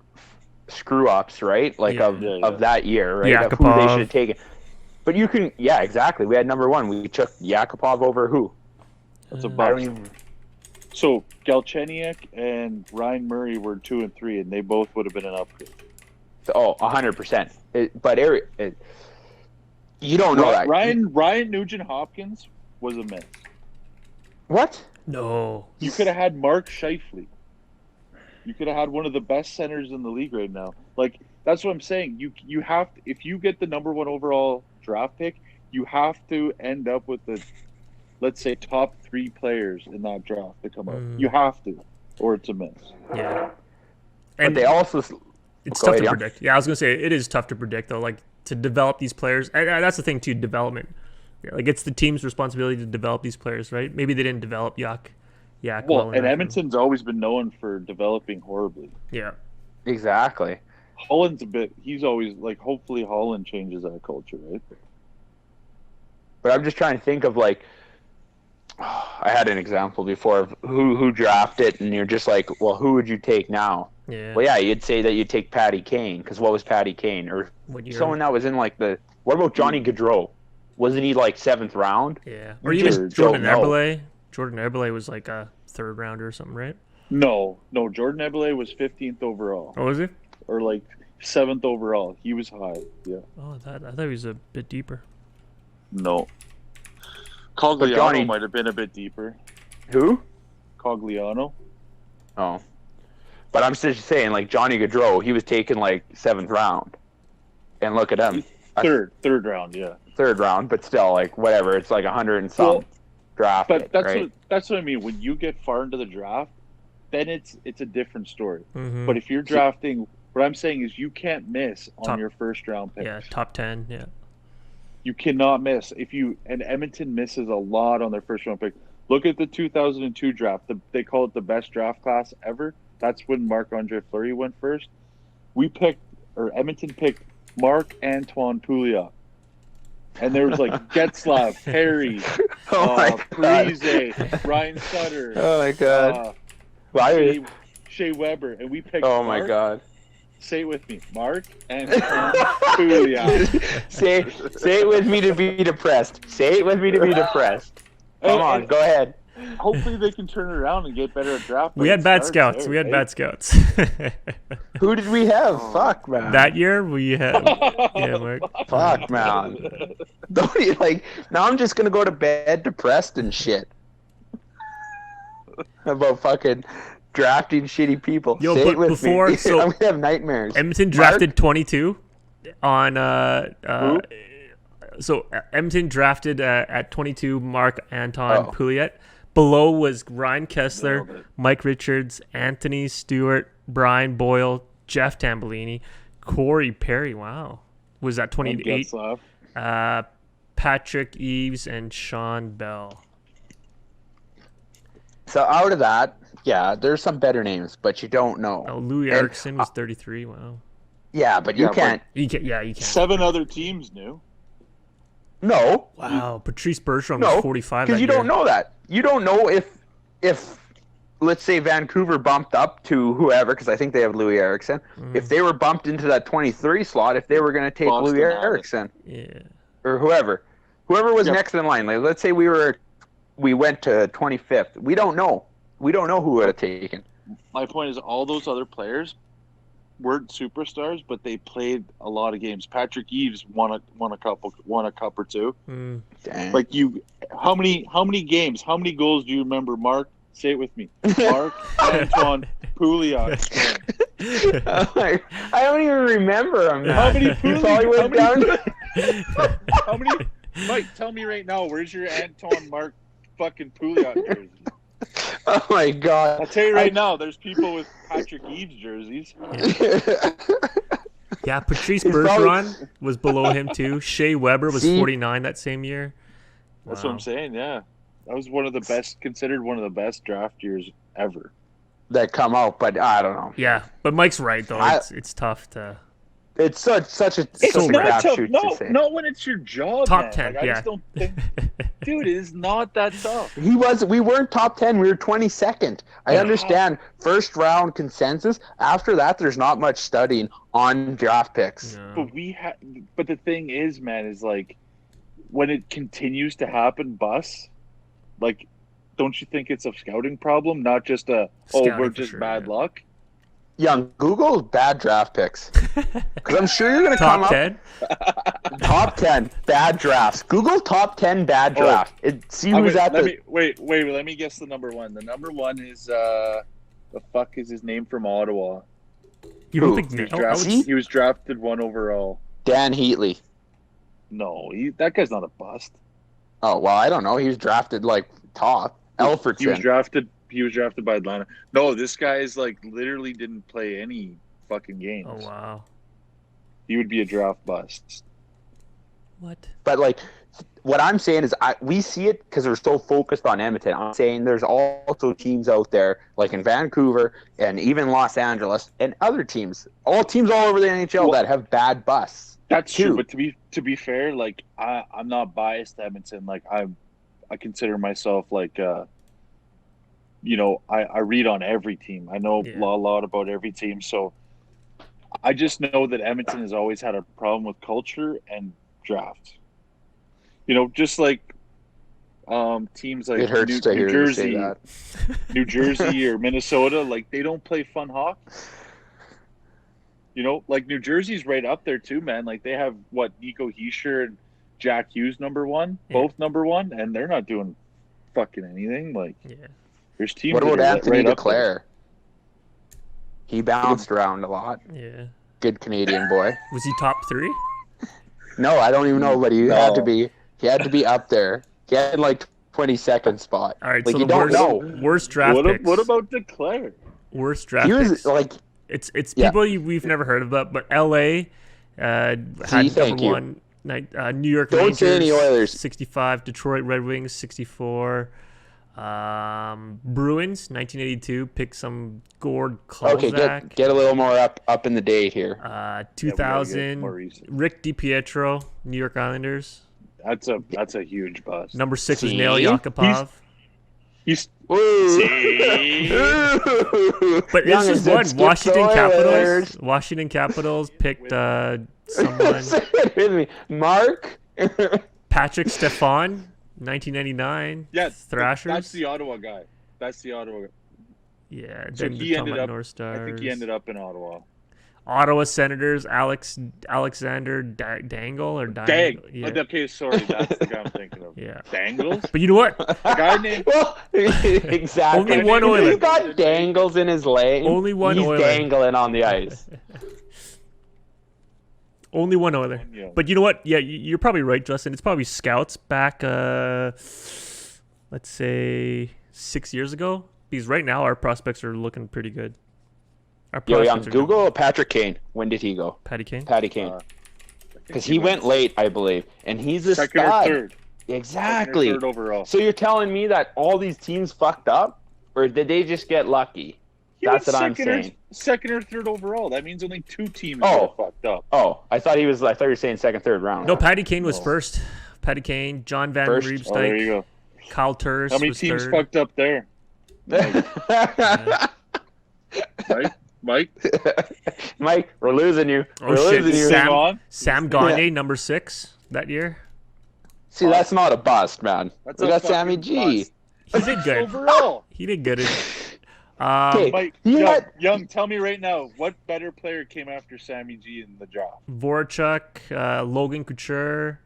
screw ups, right? Like of that year, right? Of who they should have taken. But you can, exactly. We had number 1. We took Yakupov over who? That's a I bust. don't even. So Galchenyuk and Ryan Murray were 2 and 3, and they both would have been an upgrade. Oh, 100%. But you don't know that. Ryan Nugent Hopkins was a miss. What? No. You could have had Mark Scheifele. You could have had one of the best centers in the league right now. Like, that's what I'm saying. You have to, if you get the number 1 overall draft pick, you have to end up with the, let's say, top 3 players in that draft to come out. You have to, or it's a miss. Yeah. And they also. It's tough to predict. Yeah, I was gonna say it is tough to predict though. Like to develop these players, and that's the thing too. Development. Yeah, like it's the team's responsibility to develop these players, right? Maybe they didn't develop Yak. Well, and Edmonton's always been known for developing horribly. Yeah. Exactly. Holland's he's always like. Hopefully, Holland changes that culture, right? But I'm just trying to think of like. I had an example before of who drafted, and you're just like, well, who would you take now? Yeah. Well, yeah, you'd say that you'd take Patty Kane, because what was Patty Kane? Or someone that was in like the. What about Johnny Gaudreau? Wasn't he like 7th round? Yeah. Or even Jordan Eberle. Jordan Eberle was like a 3rd rounder or something, right? No, Jordan Eberle was 15th overall. Oh, was he? Or like 7th overall. He was high. Yeah. Oh, I thought he was a bit deeper. No. Cogliano might have been a bit deeper. Who? Cogliano. Oh. But I'm just saying, like, Johnny Gaudreau, he was taken, like, 7th round. And look at him. Third round, yeah. 3rd round, but still, like, whatever. It's like 100 and some draft. But right? that's what I mean. When you get far into the draft, then it's a different story. Mm-hmm. But if you're drafting, what I'm saying is you can't miss on your 1st round pick. Yeah, top 10, yeah. You cannot miss. And Edmonton misses a lot on their 1st round pick. Look at the 2002 draft. They call it the best draft class ever. That's when Marc-Andre Fleury went first. Edmonton picked Marc-Antoine Pouliot. And there was like Getzlav, Perry, Parise, Ryan Sutter. Oh my God. Shea Weber. And we picked my God. Say it with me. Marc-Antoine Pouliot. Say it with me to be depressed. Say it with me to be depressed. Come on, go ahead. Hopefully they can turn it around and get better at draft. We had bad scouts. Bad scouts. Who did we have? Fuck, man. That year we had. Yeah, Mark. Fuck, man. Don't you, like, now I'm just gonna go to bed depressed and shit. About fucking drafting shitty people. Yo, Say but it with before, me. so I'm gonna have nightmares. Edmonton drafted 22 on so Edmonton drafted at 22 Marc-Antoine Pouliot. Below was Ryan Kessler, Mike Richards, Anthony Stewart, Brian Boyle, Jeff Tambellini, Corey Perry. Wow, was that 28? Patrick Eves and Sean Bell. So out of that, yeah, there's some better names, but you don't know. Oh, Louis Eriksson was 33. Wow. Yeah, but you can't. You can't. 7 other teams knew. No. Wow, Patrice Bergeron was 45. Because you don't know that. You don't know if let's say Vancouver bumped up to whoever, because I think they have Louis Eriksson. If they were bumped into that 23 slot, if they were going to take Louis Eriksson, or whoever was next in line. Like, let's say we went to 25th. We don't know. We don't know who would have taken. My point is, all those other players weren't superstars, but they played a lot of games. Patrick Eves won a cup or two. Dang. Like how many games? How many goals do you remember, Mark? Say it with me. Marc-Antoine Pouliot. I don't even remember him. How many How many? Mike, tell me right now. Where's your Antoine Marc fucking Pouliot jersey? Oh my God! I'll tell you right now. There's people with Patrick Eves jerseys. Yeah, Patrice Bergeron was below him too. Shea Weber was 49 that same year. That's what I'm saying. Yeah, that was considered one of the best draft years ever. That come out, but I don't know. Yeah, but Mike's right though. It's tough to. It's such a It's so not crapshoot tough. to No, say. not when it's your job. Top man. 10, Like, I yeah. just don't think, dude, it is not that tough. We weren't top 10. We were 22nd. I understand first round consensus. After that, there's not much studying on draft picks. No. But the thing is, man, is like when it continues to happen, like, don't you think it's a scouting problem, not just Scouting we're for just sure, bad yeah. luck? Young, Google bad draft picks. Because I'm sure you're going to come Top up 10? top 10 bad drafts. Google top 10 bad draft. See who's at the. Wait. Let me guess the number one. The number one is the fuck is his name from Ottawa? You don't Who? think He was, Nail? drafted, he was drafted 1 overall. Dan Heatley. No, that guy's not a bust. Oh, well, I don't know. He was drafted like top. Elfordson. He was drafted by Atlanta. No, this guy is like literally didn't play any fucking games. Oh, wow. He would be a draft bust. What? But like, what I'm saying is, we see it because we're so focused on Edmonton. I'm saying there's also teams out there, like in Vancouver and even Los Angeles and other teams, all over the NHL that have bad busts. That's too. true, but to be fair, like I'm not biased to Edmonton. Like I consider myself like I read on every team. I know a lot about every team, so I just know that Edmonton has always had a problem with culture and draft. Just like teams like It hurts to hear you say that. New Jersey or Minnesota, like they don't play fun hockey. Like New Jersey's right up there too, man. Like they have Nico Hischier and Jack Hughes number 1, both number 1, and they're not doing fucking anything. Like there's teams. What about that are Anthony right up there. Declare? He bounced around a lot. Yeah. Good Canadian boy. Was he top 3? No, I don't even know, but he had to No. be. He had to be up there. He had like 22nd spot. All right, like so you the don't know. worst draft picks. What about Declare? Worst draft He was picks. like, It's Yeah. people we've never heard of, but LA had thank number you. 1. New York Don't Rangers, say any Oilers. 65. Detroit Red Wings, 64. Bruins, 1982. Pick some Gord okay, Kolzak. get a little more up in the date here. 2000. more recent. Rick DiPietro, New York Islanders. That's a huge bust. Number 6 was See? Nail Yakupov. He's Ooh. But Young this is and said one. skip Washington the Capitals. Oilers. Washington Capitals picked someone. Say it with me, Mark. Patrick Stefan, 1999. yes, Thrashers. That's the Ottawa guy. Yeah, So then he the ended up. North Stars. I think he ended up in Ottawa. Ottawa Senators, Alexander Dangle or Dang. Dangle. Yeah. Okay, sorry, that's the guy I'm thinking of. Yeah. Dangles. But you know what? A guy named. Well, exactly. Only one Oiler. He's got dangles in his leg. Only one He's Oiler. dangling on the ice. Only one Oiler. Yeah. But you know what? Yeah, you're probably right, Justin. It's probably scouts back, let's say 6 years ago. Because right now our prospects are looking pretty good. Our Yo, prospects are Google Patrick Kane. When did he go? Patty Kane. Patty Kane. Because he went late, I believe, and he's a second stud. or third. Exactly. Second or third overall. So you're telling me that all these teams fucked up, or did they just get lucky? He That's went what I'm second saying. Second or third overall. That means only 2 teams Oh. got fucked up. Oh, I thought you were saying second, third round. No, Patty Kane was No. first. Patty Kane, John Van First? Riemsdyk, Oh, there you go. Kyle Turris How many was teams third. fucked up there? Mike? Mike, we're losing you. Oh, We're shit. losing you. Sam- on? Sam Gagne, number 6 that year. See, that's not a bust, man. That's We a got Sammy fucking G. bust. He did good. Overall. He did good. Okay. Mike, Yeah. Young, tell me right now, what better player came after Sammy G in the draft? Voracek, Logan Couture,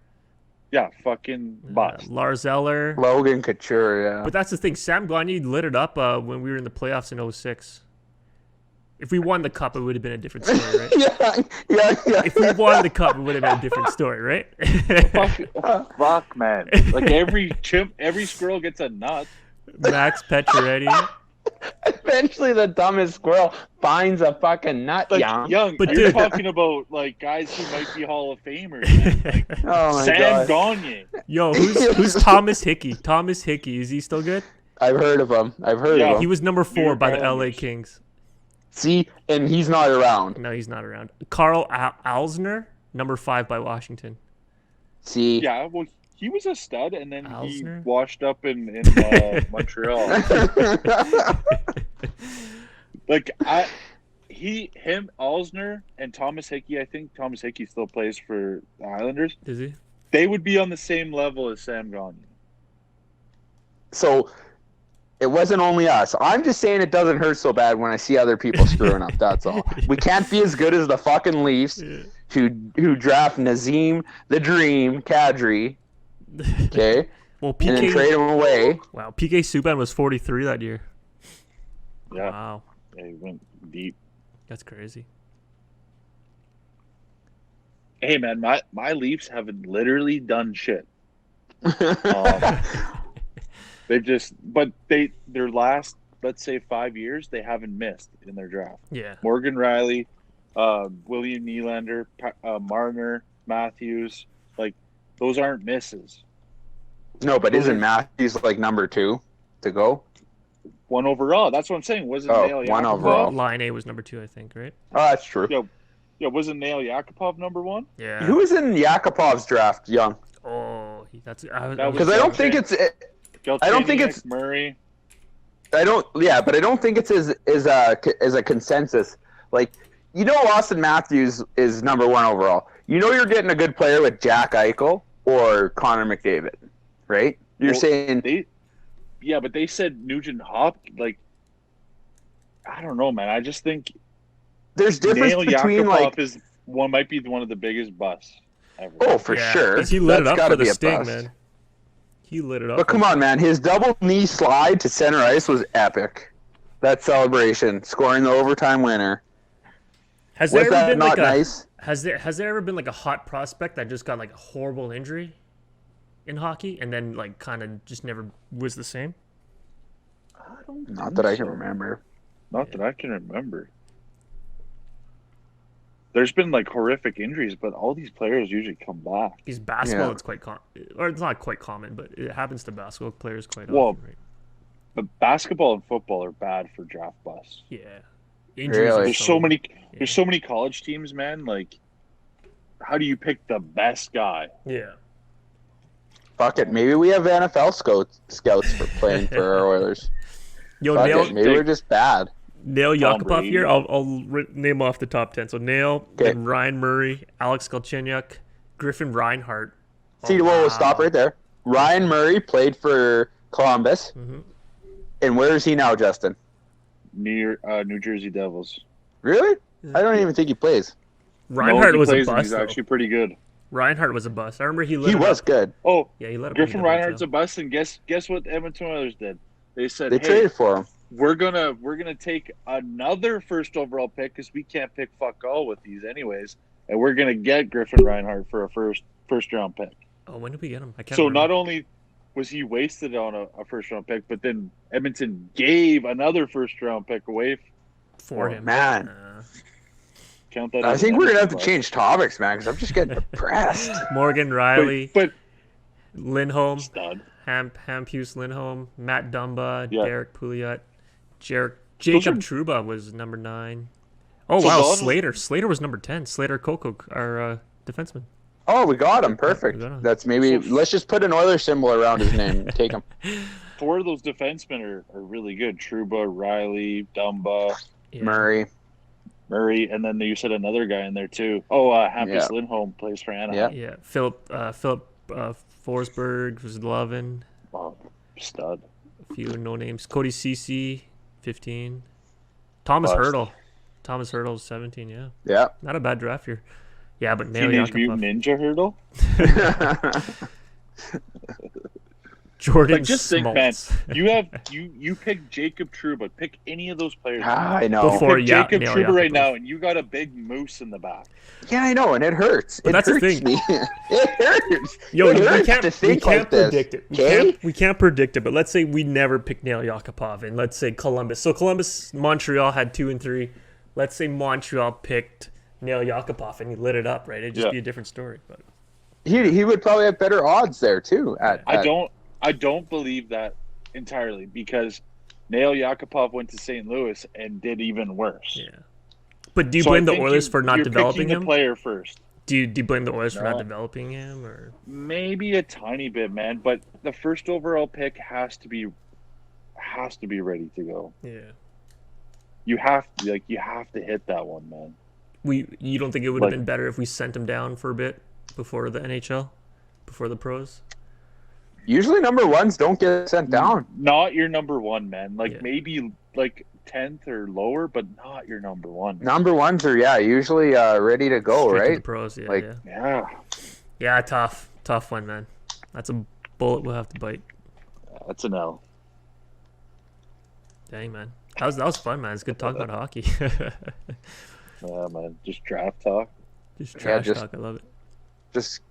Yeah, fucking bust. Lars Eller. Logan Couture, yeah. But that's the thing. Sam Gagne lit it up when we were in the playoffs in 06. If we won the cup, it would have been a different story, right? yeah. If we won the cup, it would have been a different story, right? Fuck, man. Like every squirrel gets a nut. Max Pacioretty. Eventually, the dumbest squirrel finds a fucking nut, Like, Young. Young, But you're dude- talking about like guys who might be Hall of Famers. Man. Like, Oh my Sam god. Gagne. Yo, who's Thomas Hickey? Thomas Hickey, is he still good? I've heard of him. Yeah. of He him. was number 4 York by the LA Islanders. Kings. See, and he's not around. No, he's not around. Carl Alsner, number 5 by Washington. See, Yeah, well, he was a stud, and then Alsner? he washed up in Montreal. Like him, Alsner, and Thomas Hickey. I think Thomas Hickey still plays for the Islanders. Is he? They would be on the same level as Sam Gagner. so it wasn't only us. I'm just saying it doesn't hurt so bad when I see other people screwing up. That's all. We can't be as good as the fucking Leafs, who draft Nazem the Dream Kadri. Okay, Well, and then trade PK. him away. Wow, PK Subban was 43 that year. Yeah, Wow, they went deep. that's crazy. Hey man, my Leafs haven't literally done shit. Their last, let's say, 5 years, they haven't missed in their draft. Yeah. Morgan Riley, William Nylander, Marner, Matthews, like those aren't misses. No, but isn't Matthews like number 2 to go? 1 overall. That's what I'm saying. Wasn't Oh, Nail 1 Yakupov? overall. Line A was number 2, I think, right? Oh, that's true. Yeah, wasn't Nail Yakupov number 1? Yeah. Who was in Yakupov's draft, Young? Oh, that's. That Because I don't think it's. I don't think it's- Murray. But I don't think it's as a consensus. Like, Austin Matthews is number 1 overall. You're getting a good player with Jack Eichel or Connor McDavid, right? You're saying but they said Nugent Hopkins. Like, I don't know, man. I just think there's difference Nail between Yakupov might be one of the biggest busts ever. Oh, for sure. 'Cause he lit it That's up gotta for the be a Sting, bust. man. He lit it up. But come on, man. His double knee slide to center ice was epic. That celebration, scoring the overtime winner. Has there Was ever that been not like a? nice? Has there ever been like a hot prospect that just got like a horrible injury in hockey and then like kind of just never was the same? I don't Not think that I can so. remember. Not that I can remember. There's been like horrific injuries, but all these players usually come back. Because basketball, Yeah. it's quite or it's not quite common, but it happens to basketball players quite Well, often, right? But basketball and football are bad for draft busts. Yeah. Injuries Really? are There's so many. There's so many college teams, man. Like, how do you pick the best guy? Yeah. Fuck it. Maybe we have NFL scouts for playing for our Oilers. Yo, Fuck Nail it. Maybe we're just bad. Yakupov Brady. here. I'll name off the top 10. So Nail, Okay. then Ryan Murray, Alex Galchenyuk, Griffin Reinhart. See, we'll stop right there. Ryan Murray played for Columbus. Mhm. And where is he now, Justin? New Jersey Devils. Really? I don't even think he plays. Reinhart he was a plays and bust. He's though. actually pretty good. Reinhart was a bust. I remember he lit He it was up. good. Oh, Yeah, he let up. Griffin Reinhardt's a bust, and guess what the Edmonton Oilers did? They said, They "Hey, traded for him. we're gonna take another first overall pick because we can't pick fuck all with these anyways, and we're gonna get Griffin Reinhart for a first round pick." Oh, when did we get him? I can't So remember. not only was he wasted on a first round pick, but then Edmonton gave another first round pick away. for him. Man. Count that. I as think an we're going to have Edmonton to change topics, man, because I'm just getting depressed. Morgan bust. Riley, But Lindholm, stud. Hampus Lindholm, Matt Dumba, Yeah. Derek Pouliot, Jacob are- Trouba was number 9. Oh So wow, those- Slater was number 10. Slater Kokok, our defenseman. Oh, we got him. Perfect. we got him. That's maybe. So- Let's just put an Oilers symbol around his name. Take him. 4 of those defensemen are really good. Trouba, Riley, Dumba, Yeah. Murray, and then you said another guy in there too. Oh, Hampus Yeah. Lindholm plays for Anaheim. Yeah, Philip Forsberg was 11. Wow, stud. A few no names. Cody Cece, 15. Thomas Bust. Hurdle. Thomas Hurdle's 17. Yeah, Yeah. not a bad draft here. Yeah, but Nail Teenage Mutant Yakupov, Ninja Hurdle. Jordan Like, just think, man. Smoltz. You pick Jacob Trouba. Pick any of those players. I know. Before Pick Ya- Jacob Nail Trouba right Yakupov. now, and you got a big moose in the back. Yeah, I know, and it hurts. But it that's the hurts thing. me. It hurts. Yo, it we hurts can't, to we think can't like this. predict it. Okay? We can't predict it, but let's say we never pick Nail Yakupov, and let's say Columbus. So Columbus, Montreal had 2 and 3. Let's say Montreal picked Nail Yakupov, and he lit it up, right? It'd just Yeah. be a different story. But He would probably have better odds there too. I don't believe that entirely because Nail Yakupov went to St. Louis and did even worse. Yeah. But do you So I blame the think Oilers for not you're developing picking him? the player first. Do you blame the Oilers for not No. developing him, or Maybe a tiny bit, man. But the first overall pick has to be ready to go. yeah? You have to hit that one, man. You don't think it would have Like- been better if we sent him down for a bit before the NHL, before the pros? Usually number ones don't get sent down. Not your number one, man. Like Yeah. maybe like 10th or lower, but not your number one. Number ones are usually ready to go, Straight to the right? pros, yeah, Like- yeah. Yeah, Tough one, man. That's a bullet we'll have to bite. that's an L. Dang, man. That was fun, man. It's good talking about hockey. Yeah, man. Just draft talk. Just trash just- talk. I love it. Just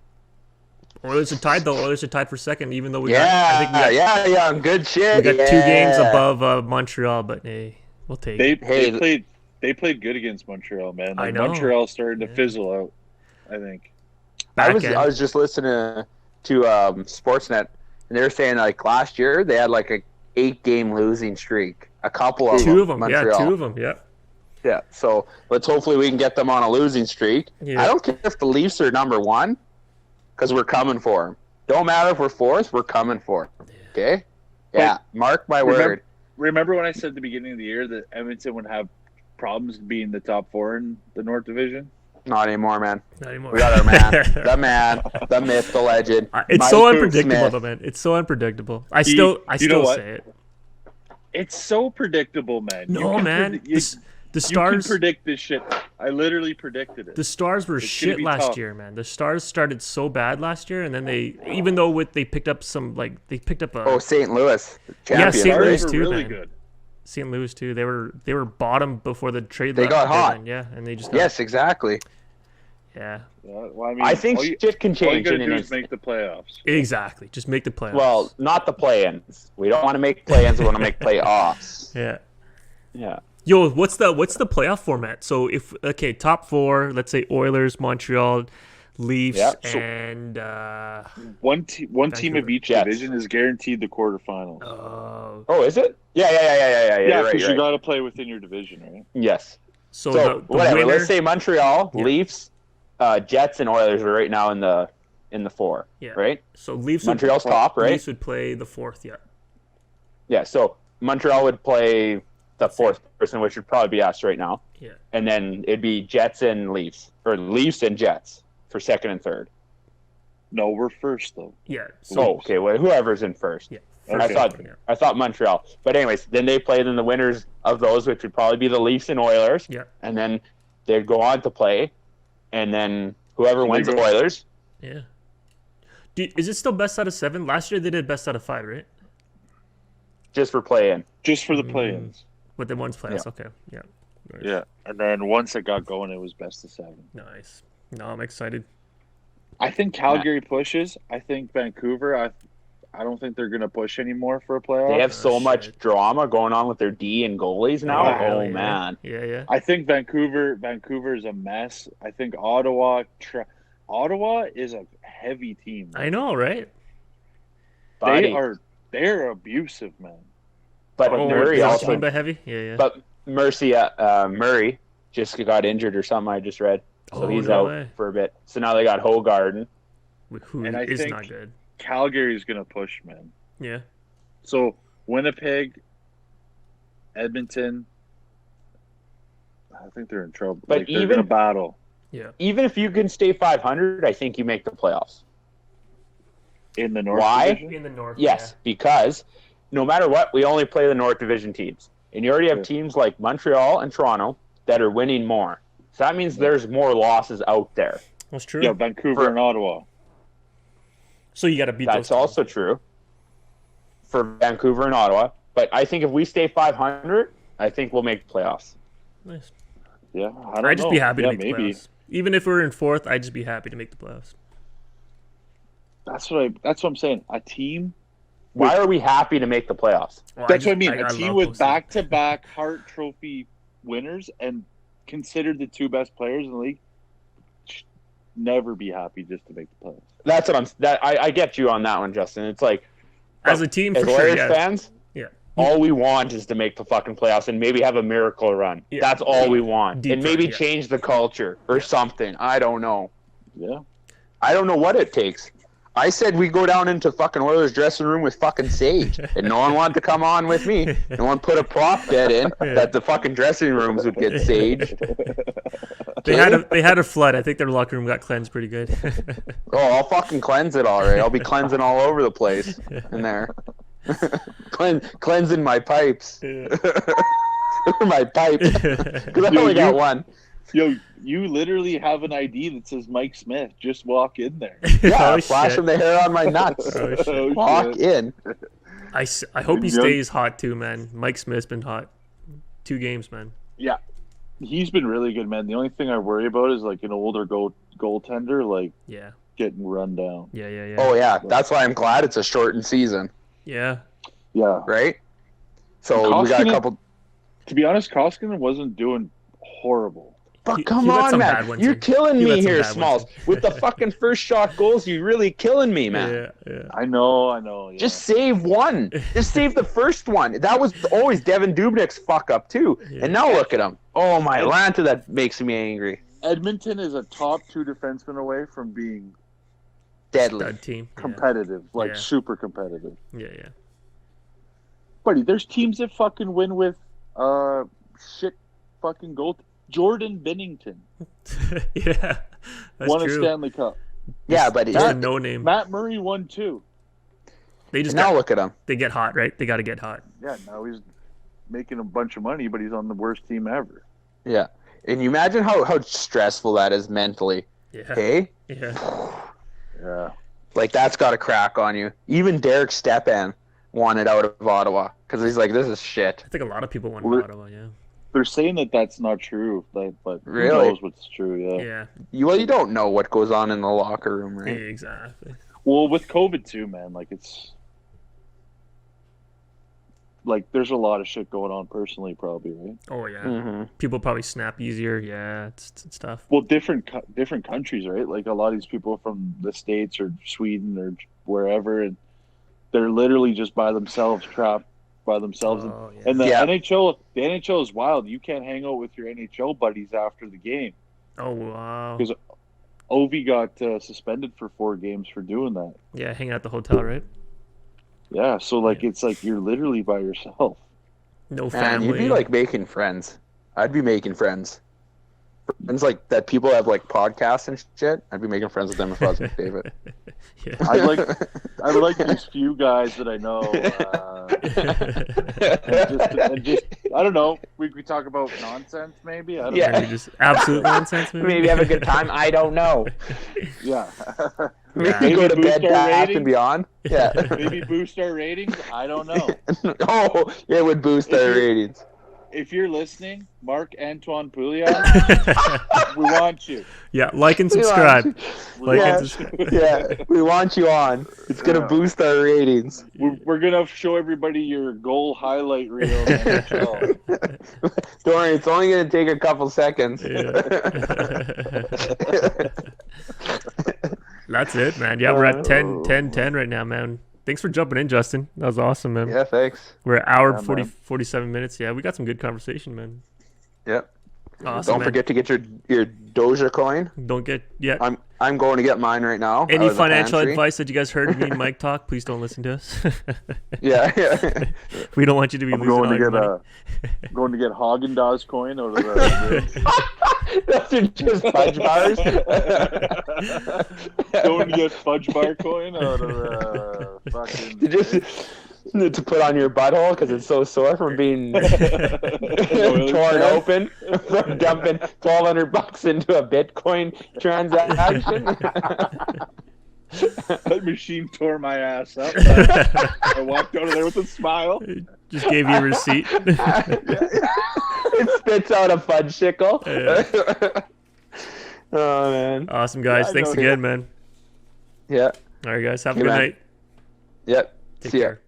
Oilers are tied though. Oilers are tied for second, even though yeah, I think we got good shit. we got 2 games yeah. above Montreal, but hey, we'll take it. They played good against Montreal, man. I Like, know. Montreal started to Yeah. fizzle out, I think. I Back was end. I was just listening to Sportsnet, and they were saying like last year they had like a 8-game losing streak. A couple of Two of them, Montreal. yeah, 2 of them, yeah. Yeah, so let's hopefully we can get them on a losing streak. Yeah. I don't care if the Leafs are number 1, because we're coming for them. Don't matter if we're 4th, we're coming for them. Okay? Yeah, mark my word. Remember when I said at the beginning of the year that Edmonton would have problems being the top 4 in the North Division? Not anymore, man. Not anymore. We got our man, the myth, the legend. It's so Mike unpredictable, Smith. though, man. It's so unpredictable. I You know still what? say it. It's so predictable, man. You No, can man. The you can Stars. predict this shit. I literally predicted it. The Stars were It's gonna shit be last tough. year, man. The Stars started so bad last year, and then even though they picked up they picked up a Oh, St. Louis. Yeah, Champions, St. right? Louis Stars were too, really man. good. St. Louis too. They were bottom before the trade. They got hot. Yeah, and they just got, Yes, exactly. yeah, Yeah, well, I mean, I think all you, shit can all you change gotta in do an is make the playoffs. exactly. Just make the playoffs. Well, not the play-ins. We don't want to make play-ins. We want to make playoffs. yeah. Yeah. Yo, what's the playoff format? So top 4, let's say Oilers, Montreal, Leafs, Yeah, so- and One team Vancouver. of each Jets. division is guaranteed the quarterfinals. Oh, is it? Yeah. yeah, You're because right, you you're right. got to play within your division, right? Yes. so So the whatever. winner. Let's say Montreal, Yeah. Leafs, Jets, and Oilers are right now in the 4. Yeah. Right. So Leafs. Montreal's top, right? Leafs would play the 4th. Yeah. Yeah. So Montreal would play the 4th person, which would probably be us right now, Yeah. and then it'd be Jets and Leafs, or Leafs and Jets for 2nd and 3rd. No, we're first though. Yeah. So Oh, okay. Well, whoever's in first. yeah. I Okay. thought Yeah. I thought Montreal, but anyways, then they play then the winners of those, which would probably be the Leafs and Oilers, Yeah. and then they'd go on to play, and then whoever So they wins the go- Oilers. Yeah. Is it still best out of 7? Last year they did best out of 5, right? Just for play-in. Just for the play-ins. But then one's playoffs. Okay. Yeah. Nice. Yeah, and then once it got going, it was best of 7. Nice. No, I'm excited. I think Calgary pushes. I think Vancouver. I don't think they're gonna push anymore for a playoff. They have so much shit. drama going on with their D and goalies now. Yeah, Oh really, man, Yeah. Yeah. I think Vancouver is a mess. I think Ottawa is a heavy team. I know, right? buddy. They're abusive, man. But Oh, Murray what also. you mean by heavy? Yeah. Yeah. But Murray just got injured or something. I just read, so Oh, he's no out way. for a bit. So now they got Hogarden. Who and I is think- not good. Calgary's gonna push, man. Yeah. So Winnipeg, Edmonton. I think they're in trouble. But Like, they're even- gonna battle Yeah. Even if you can stay 500, I think you make the playoffs. in the North Why? Division. In the north. Yes, because no matter what, we only play the North Division teams. And you already have Yeah. teams like Montreal and Toronto that are winning more. So that means there's more losses out there. That's true. Yeah, Vancouver and Ottawa. So you got to beat those. That's also true for Vancouver and Ottawa. But I think if we stay 500, I think we'll make the playoffs. Nice. Yeah, I don't I'd just know. be happy to Yeah, make the maybe. playoffs. Even if we're in 4th, I'd just be happy to make the playoffs. That's what I'm saying. A team. Why are we happy to make the playoffs? Well, That's what I just- mean. I A team love with postseason. back-to-back Hart Trophy winners and considered the 2 best players in the league. Should never be happy just to make the playoffs. That's what I get you on that one, Justin. It's like As a team, as for sure. Warriors Yeah. fans, Yeah. all we want is to make the fucking playoffs and maybe have a miracle run. Yeah. That's all we want. Deep and maybe run, yeah. change the culture or something. I don't know. Yeah. I don't know what it takes. I said we go down into fucking Oilers dressing room with fucking Sage, and no one wanted to come on with me. No one put a prop bet in that the fucking dressing rooms would get Sage. They had a flood. I think their locker room got cleansed pretty good. Oh, I'll fucking cleanse it already. I'll be cleansing all over the place in there. Cleansing my pipes. My pipe. Because I only got one. Yo, you literally have an ID that says Mike Smith. Just walk in there. Yeah, Oh, flash shit. him the hair on my nuts. Oh, shit. Walk in. I hope he stays hot too, man. Mike Smith's been hot. 2 games, man. Yeah. He's been really good, man. The only thing I worry about is like an older goaltender, like Yeah. getting run down. Yeah. Oh, yeah. That's why I'm glad it's a shortened season, Yeah. Yeah. right? So we got a couple... To be honest, Koskinen wasn't doing horrible. But come he let on, some bad man. ones You're in. killing He let me some here, bad ones Smalls. in. With the fucking first shot goals, you're really killing me, man. Yeah. I know. Yeah. Just save one. Just save the first one. That was always Devin Dubnik's fuck up, too. Yeah. And now look at him. Oh, my Lanta, that makes me angry. Edmonton is a top 2 defenseman away from being Deadly. Stud team. Yeah. competitive, like Yeah. super competitive. Yeah. Buddy, there's teams that fucking win with shit fucking goal. Jordan Binnington Yeah. That's won true. a Stanley Cup. Yeah, but Just a no name. Matt Murray won 2. They just now look at him. they get hot, right? They got to get hot. Yeah, now he's making a bunch of money, but he's on the worst team ever. Yeah. And you imagine how stressful that is mentally. Yeah. Hey? Yeah. Yeah. Like, that's got to crack on you. Even Derek Stepan wanted out of Ottawa because he's like, this is shit. I think a lot of people want Well, Ottawa. Yeah. They're saying that that's not true, but Really? who knows what's true? Yeah. Yeah. Well, you don't know what goes on in the locker room, right? Exactly. Well, with COVID too, man. Like it's like there's a lot of shit going on personally, probably, right? Oh yeah. Mm-hmm. People probably snap easier. Yeah. It's tough. Well, different countries, right? Like a lot of these people from the States or Sweden or wherever, and they're literally just by themselves, trapped by themselves. Oh, yeah. And the Yeah. NHL is wild. You can't hang out with your NHL buddies after the game. Oh wow. 'Cause- Ovi got suspended for 4 games for doing that. Yeah, hanging out at the hotel, right? Yeah, so like Yeah. it's like you're literally by yourself. No Man, family. you'd be like making friends. I'd be making friends. Friends like that people have like podcasts and shit. I'd be making friends with them if I was David. Yeah. I'd like these few guys that I know. And just I don't know. We could talk about nonsense, maybe. I don't Yeah. know. Maybe just absolute nonsense. Maybe have a good time. I don't know. Yeah. Maybe Yeah. go to Maybe bed boost our past ratings. and beyond. Yeah. Maybe boost our ratings. I don't know. Oh, it would boost If our you- ratings. If you're listening, Marc Antoine Pouliot, we want you. Yeah, like and We want subscribe. you. Like Yeah. and subscribe. Yeah, we want you on. It's gonna Yeah. boost our ratings. We're gonna show everybody your goal highlight reel. in the NHL. Don't worry, it's only gonna take a couple seconds. That's it, man. Yeah, we're at 10 right now, man. Thanks for jumping in, Justin. That was awesome, man. Yeah, thanks. We're at hour Yeah, 40, man. 47 minutes. Yeah, we got some good conversation, man. Yep. Awesome, Don't man. forget to get your Doja coin. Don't get yeah. I'm going to get mine right now. Any out of the financial pantry. advice that you guys heard me and Mike talk, please don't listen to us. Yeah. We don't want you to be I'm losing going all to your get money. going to get Haagen-Dazs coin out of the. Those are just fudge bars. Going to get fudge bar coin out of the fucking. To put on your butthole because it's so sore from being torn open from dumping $1,200 into a Bitcoin transaction. That machine tore my ass up. I walked out of there with a smile. Just gave you a receipt. It spits out a fudge sickle. Oh man. Awesome, guys. Yeah, I Thanks know. again, man. Yeah. All right, guys. Have a Hey, good man. night. Yep. Take See ya. care.